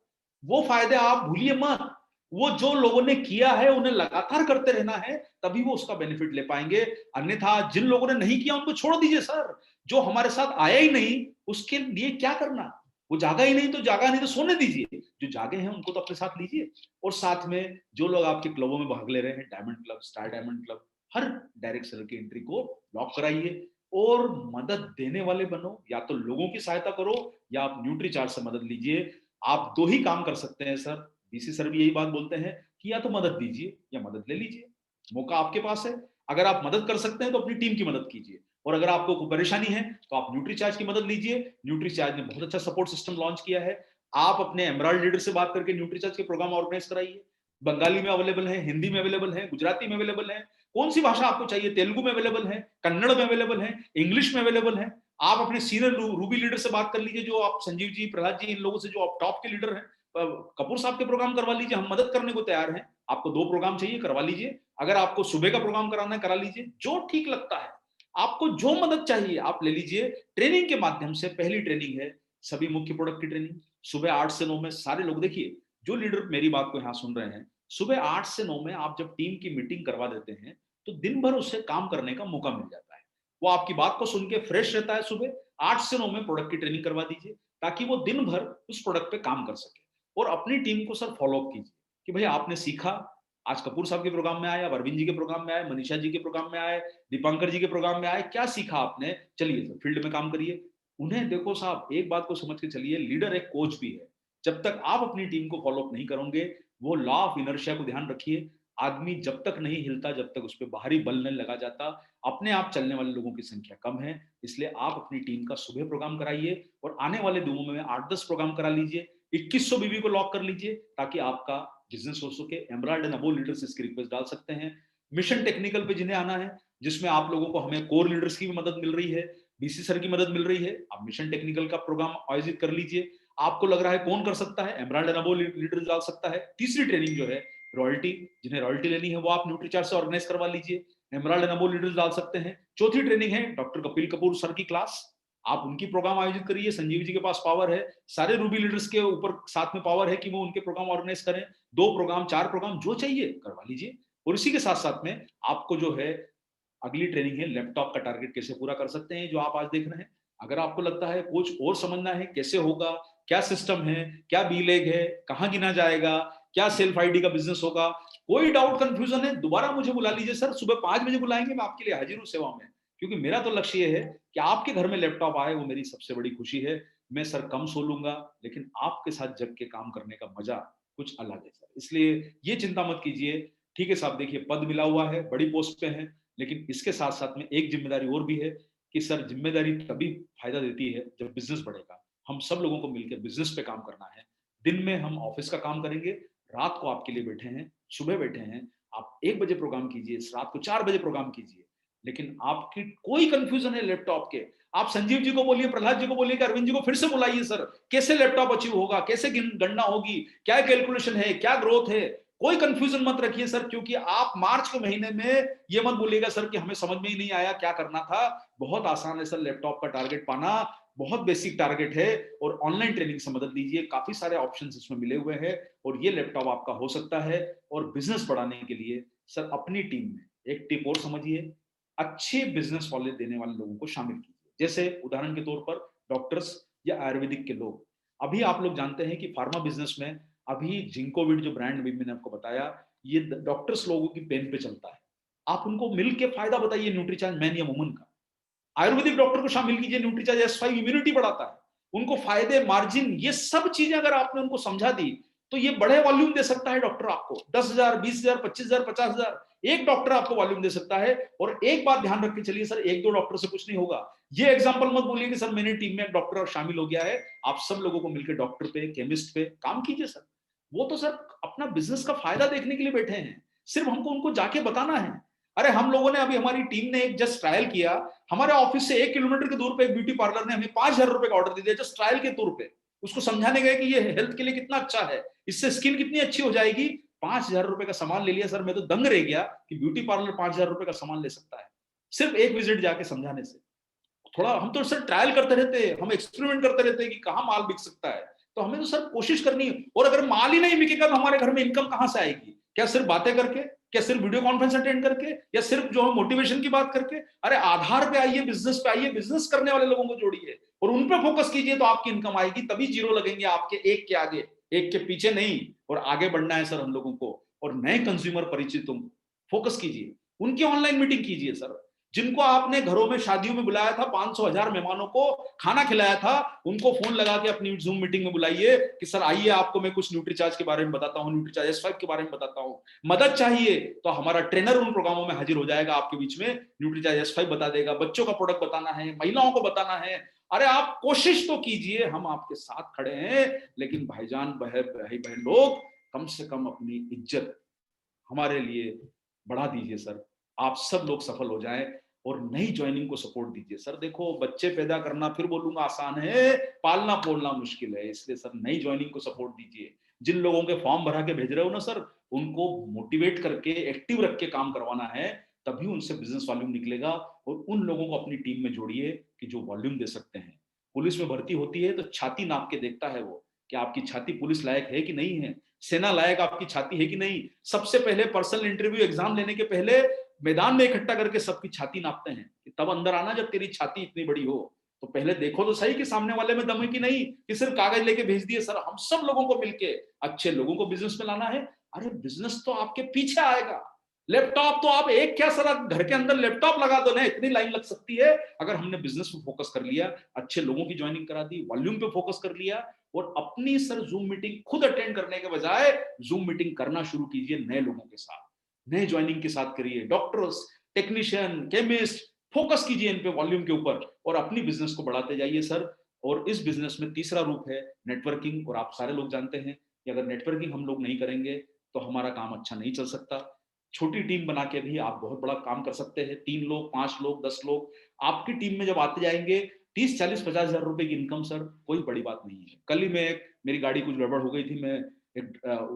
वो फायदे आप भूलिए मत। वो जो लोगों ने किया है उन्हें लगातार करते रहना है, तभी वो उसका बेनिफिट ले पाएंगे। अन्यथा जिन लोगों ने नहीं किया उनको छोड़ दीजिए सर। जो हमारे साथ आया ही नहीं उसके लिए क्या करना, वो जागा ही नहीं तो जागा नहीं तो सोने दीजिए। जो जागे हैं उनको तो अपने साथ लीजिए। और साथ में जो लोग आपके क्लबों में भाग ले रहे हैं, diamond club, star diamond club, हर डायरेक्ट सेलर की एंट्री को लॉक कराइए और मदद देने वाले बनो। या तो लोगों की सहायता करो या आप न्यूट्री चार्ज से मदद लीजिए। आप दो ही काम कर सकते हैं सर। बीसी सर भी यही बात बोलते हैं कि या तो मदद दीजिए या मदद ले लीजिए, मौका आपके पास है। अगर आप मदद कर सकते हैं तो अपनी टीम की मदद कीजिए, और अगर आपको कोई परेशानी है तो आप न्यूट्री चार्ज की मदद लीजिए। न्यूट्री चार्ज ने बहुत अच्छा सपोर्ट सिस्टम लॉन्च किया है। आप अपने एमराल्ड लीडर से बात करके न्यूट्री चार्ज के प्रोग्राम ऑर्गेनाइज कराइए। बंगाली में अवेलेबल है, हिंदी में अवेलेबल है, गुजराती में अवेलेबल है। कौन सी भाषा आपको चाहिए, तेलुगु में अवेलेबल है, कन्नड़ में अवेलेबल है, इंग्लिश में अवेलेबल है। आप अपने सीनियर रूबी लीडर से बात कर लीजिए, जो आप संजीव जी, प्रहलाद जी, इन लोगों से जो आप टॉप के लीडर हैं। कपूर साहब के प्रोग्राम करवा लीजिए, हम मदद करने को तैयार हैं। आपको 2 प्रोग्राम चाहिए करवा लीजिए, अगर आपको सुबह का प्रोग्राम कराना है करा लीजिए, जो ठीक लगता है। आपको जो मदद चाहिए आप ले लीजिए। ट्रेनिंग के माध्यम से, पहली ट्रेनिंग है सभी मुख्य प्रोडक्ट की ट्रेनिंग, सुबह 8 से 9 में सारे लोग। देखिए जो लीडर मेरी बात को यहाँ सुन रहे हैं, सुबह 8 से 9 में आप जब टीम की मीटिंग करवा देते हैं तो दिन भर उसे काम करने का मौका मिल जाता है। वो आपकी बात को सुन के फ्रेश रहता है। सुबह 8 से 9 में प्रोडक्ट की ट्रेनिंग करवा दीजिए, ताकि वो दिन भर उस प्रोडक्ट पे काम कर सके। और अपनी टीम को सर फॉलो अप कीजिए कि भाई आपने सीखा, आज कपूर साहब के प्रोग्राम में आए, अब अरविंद जी के प्रोग्राम में आए, मनीषा जी के प्रोग्राम में आए, दीपांकर जी के प्रोग्राम में आए, क्या सीखा आपने, चलिए सर फील्ड में काम करिए। उन्हें देखो साहब, एक बात को समझ के चलिए, लीडर एक कोच भी है। जब तक आप अपनी टीम को फॉलो अप नहीं करोगे, वो लॉ ऑफ इनर्शिया को ध्यान रखिए, आदमी जब तक नहीं हिलता, जब तक उस पर बाहरी बल नहीं लगा जाता, अपने आप चलने वाले लोगों की संख्या कम है। इसलिए आप अपनी टीम का सुबह प्रोग्राम कराइए और आने वाले दिनों में 8-10 प्रोग्राम करा लीजिए। 2100 बीबी को लॉक कर लीजिए ताकि आपका बिजनेस हो सके। एमराल्ड एंड अबो लीडर्स इसकी रिक्वेस्ट डाल सकते हैं। मिशन टेक्निकल पे जिन्हें आना है, जिसमें आप लोगों को, हमें कोर लीडर्स की भी मदद मिल रही है, बीसी सर की मदद मिल रही है, आप मिशन टेक्निकल का प्रोग्राम आयोजित कर लीजिए। आपको लग रहा है कौन कर सकता है, एमराल्ड एनाबो लीडर डाल सकता है। तीसरी ट्रेनिंग जो है रॉयल्टी, जिन्हें रॉयल्टी लेनी है वो आप न्यूट्रीचार्ट से ऑर्गेनाइज करवा लीजिए, एमराल्ड एनाबो लीडर्स डाल सकते हैं। चौथी ट्रेनिंग है डॉक्टर कपिल कपूर सर की क्लास, आप उनकी प्रोग्राम आयोजित करिए। संजीव जी के पास पावर है, सारे रूबी लीडर्स के ऊपर साथ में पावर है कि वो उनके प्रोग्राम ऑर्गेनाइज करें। 2 प्रोग्राम 4 प्रोग्राम जो चाहिए करवा लीजिए। और इसी के साथ साथ में आपको जो है अगली ट्रेनिंग है लैपटॉप का टारगेट कैसे पूरा कर सकते हैं, जो आप आज देख रहे हैं। अगर आपको लगता है कुछ और समझना है कैसे होगा, क्या सिस्टम है, क्या बी लेग है, कहां गिना जाएगा, क्या सेल्फ आईडी का बिजनेस होगा, कोई डाउट कंफ्यूजन है दोबारा मुझे बुला लीजिए सर। सुबह 5 बजे बुलाएंगे, मैं आपके लिए हाजिर हूं सेवा में। क्योंकि मेरा तो लक्ष्य ये है कि आपके घर में लैपटॉप आए, वो मेरी सबसे बड़ी खुशी है। मैं सर कम सो लूंगा, लेकिन आपके साथ जग के काम करने का मजा कुछ अलग है सर। इसलिए ये चिंता मत कीजिए। ठीक है साहब, देखिए पद मिला हुआ है, बड़ी पोस्ट पे है, लेकिन इसके साथ साथ में एक जिम्मेदारी और भी है कि सर जिम्मेदारी तभी फायदा देती है जब बिजनेस बढ़ेगा। हम सब लोगों को मिलकर बिजनेस पे काम करना है। दिन में हम ऑफिस का काम करेंगे, रात को आपके लिए बैठे हैं, सुबह बैठे हैं। आप 1 बजे प्रोग्राम कीजिए, रात को 4 बजे प्रोग्राम कीजिए। लेकिन आपकी कोई कंफ्यूजन है लैपटॉप के, आप संजीव जी को बोलिए, प्रहलाद जी को बोलिए, अरविंद जी को फिर से बुलाइए सर, कैसे लैपटॉप अचीव होगा, कैसे गणना होगी, क्या कैलकुलेशन है, क्या ग्रोथ है। कोई कंफ्यूजन मत रखिए सर, क्योंकि आप मार्च के महीने में ये मत बोलिएगा सर कि हमें समझ में ही नहीं आया क्या करना था। बहुत आसान है सर लैपटॉप का टारगेट पाना, बहुत बेसिक टारगेट है। और ऑनलाइन ट्रेनिंग से मदद लीजिए, काफी सारे ऑप्शंस इसमें मिले हुए हैं और ये लैपटॉप आपका हो सकता है। और बिजनेस बढ़ाने के लिए सर अपनी टीम में एक टिप और समझिए, अच्छे बिजनेस नॉलेज देने वाले लोगों को शामिल कीजिए। जैसे उदाहरण के तौर पर डॉक्टर्स या आयुर्वेदिक के लोग। अभी आप लोग जानते हैं कि फार्मा बिजनेस में अभी जिंकोविड जो ब्रांड अभी मैंने आपको बताया, ये डॉक्टर्स लोगों की पेन पे चलता है। आप उनको मिलके फायदा बताइए न्यूट्रीचार्ज मैन या वुमन का। आयुर्वेदिक डॉक्टर को शामिल कीजिए, न्यूट्रीचार्ज S5 इम्यूनिटी बढ़ाता है। उनको फायदे, मार्जिन, ये सब चीजें अगर आपने उनको समझा दी तो ये बड़े वॉल्यूम दे सकता है डॉक्टर आपको। 10,000, 20,000, 25,000, 50,000 एक डॉक्टर आपको वॉल्यूम दे सकता है। और एक बात ध्यान रख के चलिए सर, 1-2 डॉक्टर से कुछ नहीं होगा। ये एग्जांपल मत बोलिए कि सर मेरी टीम में एक डॉक्टर शामिल हो गया है। आप सब लोगों को मिलकर डॉक्टर पे, केमिस्ट पे काम कीजिए सर। वो तो सर अपना बिजनेस का फायदा देखने के लिए बैठे हैं, सिर्फ हमको उनको जाके बताना है। अरे हम लोगों ने अभी, हमारी टीम ने एक जस्ट ट्रायल किया, हमारे ऑफिस से 1 किलोमीटर के दूर पे एक ब्यूटी पार्लर ने हमें 5,000 रुपए का ऑर्डर दे दिया जस्ट ट्रायल के तौर पे। उसको समझाने गए कि ये हेल्थ के लिए कितना अच्छा है, इससे स्किन कितनी अच्छी हो जाएगी। 5,000 रुपए का सामान ले लिया सर। मैं तो दंग रह गया कि ब्यूटी पार्लर 5,000 रुपए का सामान ले सकता है, सिर्फ एक विजिट जाके समझाने से। थोड़ा हम तो सर ट्रायल करते रहते हैं, हम एक्सपेरिमेंट करते रहते हैं कि कहाँ माल बिक सकता है। तो हमें तो सर कोशिश करनी है। और अगर माल ही नहीं बिकेगा तो हमारे घर में इनकम कहां से आएगी? क्या सिर्फ बातें करके, क्या सिर्फ वीडियो कॉन्फ्रेंस अटेंड करके, या सिर्फ जो है मोटिवेशन की बात करके? अरे आधार पे आइए, बिजनेस पे आइए, बिजनेस करने वाले लोगों को जोड़िए और उन पे फोकस कीजिए, तो आपकी इनकम आएगी। तभी जीरो लगेंगे आपके, एक के आगे, एक के पीछे नहीं। और आगे बढ़ना है सर हम लोगों को। और नए कंज्यूमर परिचित फोकस कीजिए, उनकी ऑनलाइन मीटिंग कीजिए सर। जिनको आपने घरों में, शादियों में बुलाया था, 500,000 मेहमानों को खाना खिलाया था, उनको फोन लगा के अपनी जूम मीटिंग में बुलाइए कि सर आइए, आपको मैं कुछ न्यूट्रीचार्ज के बारे में बताता हूँ, न्यूट्रीचार्ज S5 के बारे में बताता हूँ। मदद चाहिए तो हमारा ट्रेनर उन प्रोग्रामों में हाजिर हो जाएगा आपके बीच में, न्यूट्रीचार्ज S5 बता देगा। बच्चों का प्रोडक्ट बताना है, महिलाओं को बताना है। अरे आप कोशिश तो कीजिए, हम आपके साथ खड़े हैं। लेकिन भाईजान, भाई बहन लोग, कम से कम अपनी इज्जत हमारे लिए बढ़ा दीजिए सर। आप सब लोग सफल हो जाएं। और नई ज्वाइनिंग को सपोर्ट दीजिए सर। देखो बच्चे पैदा करना, फिर बोलूंगा, आसान है, पालना पोलना मुश्किल है। इसलिए सर नई ज्वाइनिंग को सपोर्ट दीजिए। जिन लोगों के फॉर्म भरा के भेज रहे हो ना सर, उनको मोटिवेट करके, एक्टिव रख के काम करवाना है, तभी उनसे बिजनेस वॉल्यूम निकलेगा। और उन लोगों को अपनी टीम में जोड़िए कि जो वॉल्यूम दे सकते हैं। पुलिस में भर्ती होती है तो छाती नाप के देखता है वो, कि आपकी छाती पुलिस लायक है कि नहीं है, सेना लायक आपकी छाती है कि नहीं। सबसे पहले पर्सनल इंटरव्यू एग्जाम लेने के पहले मैदान में इकट्ठा करके सबकी छाती नापते हैं, कि तब अंदर आना जब तेरी छाती इतनी बड़ी हो। तो पहले देखो तो सही कि सामने वाले में दम है कि नहीं, कि सिर्फ कागज लेके भेज दिए। सर हम सब लोगों को मिलके अच्छे लोगों को बिजनेस में लाना है। अरे बिजनेस तो आपके पीछे आएगा। लैपटॉप तो आप एक क्या सर, घर के अंदर लैपटॉप लगा दो ना, इतनी लाइन लग सकती है। अगर हमने बिजनेस पे फोकस कर लिया, अच्छे लोगों की ज्वाइनिंग करा दी, वॉल्यूम पे फोकस कर लिया, और अपनी सर जूम मीटिंग खुद अटेंड करने के बजाय जूम मीटिंग करना शुरू कीजिए नए लोगों के साथ, नए ज्वाइनिंग के साथ करिए। डॉक्टर्स, टेक्नीशियन, केमिस्ट, फोकस कीजिए इन पे, वॉल्यूम के ऊपर, और अपनी बिजनेस को बढ़ाते जाइए सर। और इस बिजनेस में तीसरा रूप है नेटवर्किंग। और आप सारे लोग जानते हैं कि अगर नेटवर्किंग हम लोग नहीं करेंगे तो हमारा काम अच्छा नहीं चल सकता। छोटी टीम बना के भी आप बहुत बड़ा काम कर सकते हैं। 3 लोग, 5 लोग, 10 लोग आपकी टीम में जब आते जाएंगे, 30-40 50 हजार रुपए की इनकम सर कोई बड़ी बात नहीं है। कल ही मेरी गाड़ी कुछ गड़बड़ हो गई थी, मैं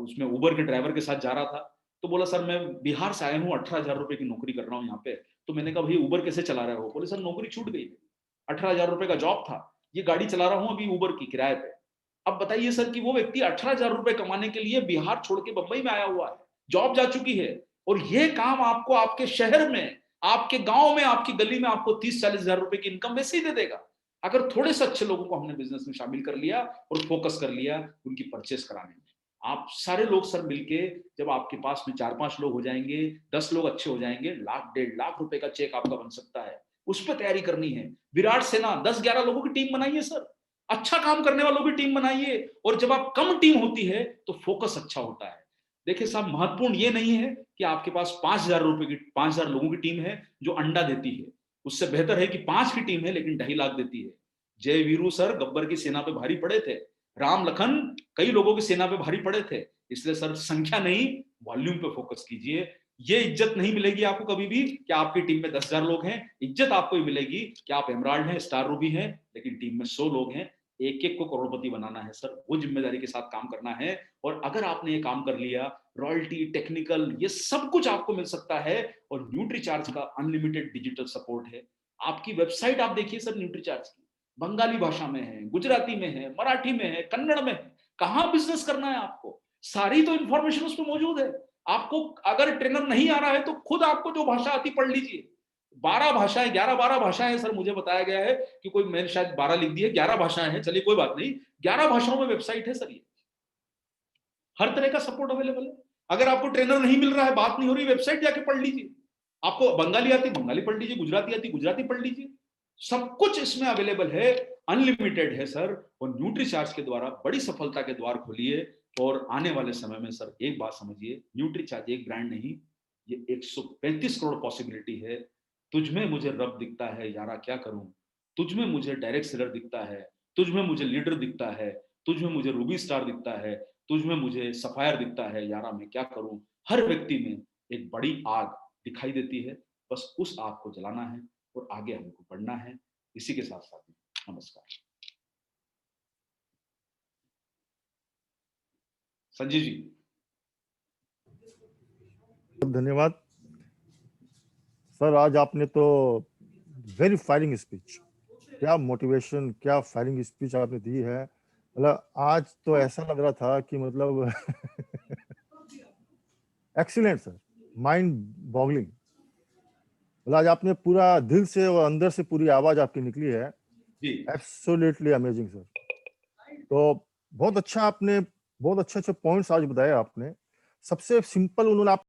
उसमें उबर के ड्राइवर के साथ जा रहा था, तो बोला सर मैं बिहार से आया हूँ, 18,000 रुपए की नौकरी कर रहा हूँ यहाँ पे। तो मैंने कहा भाई उबर कैसे चला रहे हो? बोले सर नौकरी छूट गई, 18,000 रुपए का जॉब था, ये गाड़ी चला रहा हूँ अभी उबर की किराए पे। अब बताइए सर कि वो व्यक्ति 18,000 रुपए कमाने के लिए बिहार छोड़ के बंबई में आया हुआ है, जॉब जा चुकी है, और ये काम आपको आपके शहर में, आपके गांव में, आपकी गली में आपको 30-40 हजार रुपए की इनकम वैसे ही दे देगा, अगर थोड़े से अच्छे लोगों को हमने बिजनेस में शामिल कर लिया और फोकस कर लिया उनकी परचेस कराने में। आप सारे लोग सर मिलके, जब आपके पास में 4-5 लोग हो जाएंगे, 10 लोग अच्छे हो जाएंगे, 1,00,000-1.5 लाख रुपए का चेक आपका बन सकता है। उस पर तैयारी करनी है। विराट सेना 10-11 लोगों की टीम बनाइए सर, अच्छा काम करने वालों की टीम बनाइए। और जब आप कम टीम होती है तो फोकस अच्छा होता है। देखिए साहब, महत्वपूर्ण ये नहीं है कि आपके पास 5,000 रुपए की 5,000 लोगों की टीम है जो अंडा देती है, उससे बेहतर है कि 5 की टीम है लेकिन 2.5 लाख देती है। जय वीरू सर गब्बर की सेना पे भारी पड़े थे, राम लखन कई लोगों की सेना पे भारी पड़े थे। इसलिए सर संख्या नहीं, वॉल्यूम पे फोकस कीजिए। ये इज्जत नहीं मिलेगी आपको कभी भी कि आपकी टीम में 10,000 लोग हैं। इज्जत आपको ही मिलेगी कि आप एमराल्ड हैं, स्टार रूबी हैं, लेकिन टीम में 100 लोग हैं। एक एक को करोड़पति बनाना है सर, वो जिम्मेदारी के साथ काम करना है। और अगर आपने ये काम कर लिया, रॉयल्टी, टेक्निकल, ये सब कुछ आपको मिल सकता है। और न्यूट्रीचार्ज का अनलिमिटेड डिजिटल सपोर्ट है। आपकी वेबसाइट आप देखिए सर, न्यूट्रीचार्ज की बंगाली भाषा में है, गुजराती में है, मराठी में है, कन्नड़ में है। कहां बिजनेस करना है आपको, सारी तो इंफॉर्मेशन उसमें मौजूद है। आपको अगर ट्रेनर नहीं आ रहा है तो खुद आपको जो भाषा आती पढ़ लीजिए। 12 भाषाएं, 11-12 भाषाएं सर, मुझे बताया गया है कि कोई, मैंने शायद 12 लिख दी है, 11 भाषाएं हैं, चलिए कोई बात नहीं, 11 भाषाओं में वेबसाइट है सर। ये हर तरह का सपोर्ट अवेलेबल है। अगर आपको ट्रेनर नहीं मिल रहा है, बात नहीं हो रही, वेबसाइट जाके पढ़ लीजिए। आपको बंगाली आती बंगाली पढ़ लीजिए, गुजराती आती गुजराती पढ़ लीजिए। सब कुछ इसमें अवेलेबल है, अनलिमिटेड है सर। और न्यूट्रीचार्ज के द्वारा बड़ी सफलता के द्वार खोलिए। और आने वाले समय में सर एक बात समझिए, न्यूट्रीचार्ज एक ब्रांड नहीं, ये 135 करोड़ पॉसिबिलिटी है। तुझ में मुझे रब दिखता है यारा क्या करूं, तुझ में मुझे डायरेक्ट सेलर दिखता है, तुझ में मुझे लीडर दिखता है, तुझ में मुझे रूबी स्टार दिखता है, तुझ में मुझे सफायर दिखता है, यारा मैं क्या करूं। हर व्यक्ति में एक बड़ी आग दिखाई देती है, बस उस आग को जलाना है और आगे हमको बढ़ना है। इसी के साथ साथ नमस्कार। संजीव जी। धन्यवाद सर, आज आपने तो वेरी फायरिंग स्पीच, क्या मोटिवेशन, क्या फायरिंग स्पीच आपने दी है। मतलब आज तो ऐसा लग रहा था कि मतलब एक्सीलेंट सर, माइंड बॉगलिंग। मतलब आज आपने पूरा दिल से और अंदर से पूरी आवाज आपकी निकली है, एब्सोल्युटली अमेजिंग सर। तो बहुत अच्छा, आपने बहुत अच्छे अच्छे पॉइंट्स आज बताए आपने। सबसे सिंपल उन्होंने आप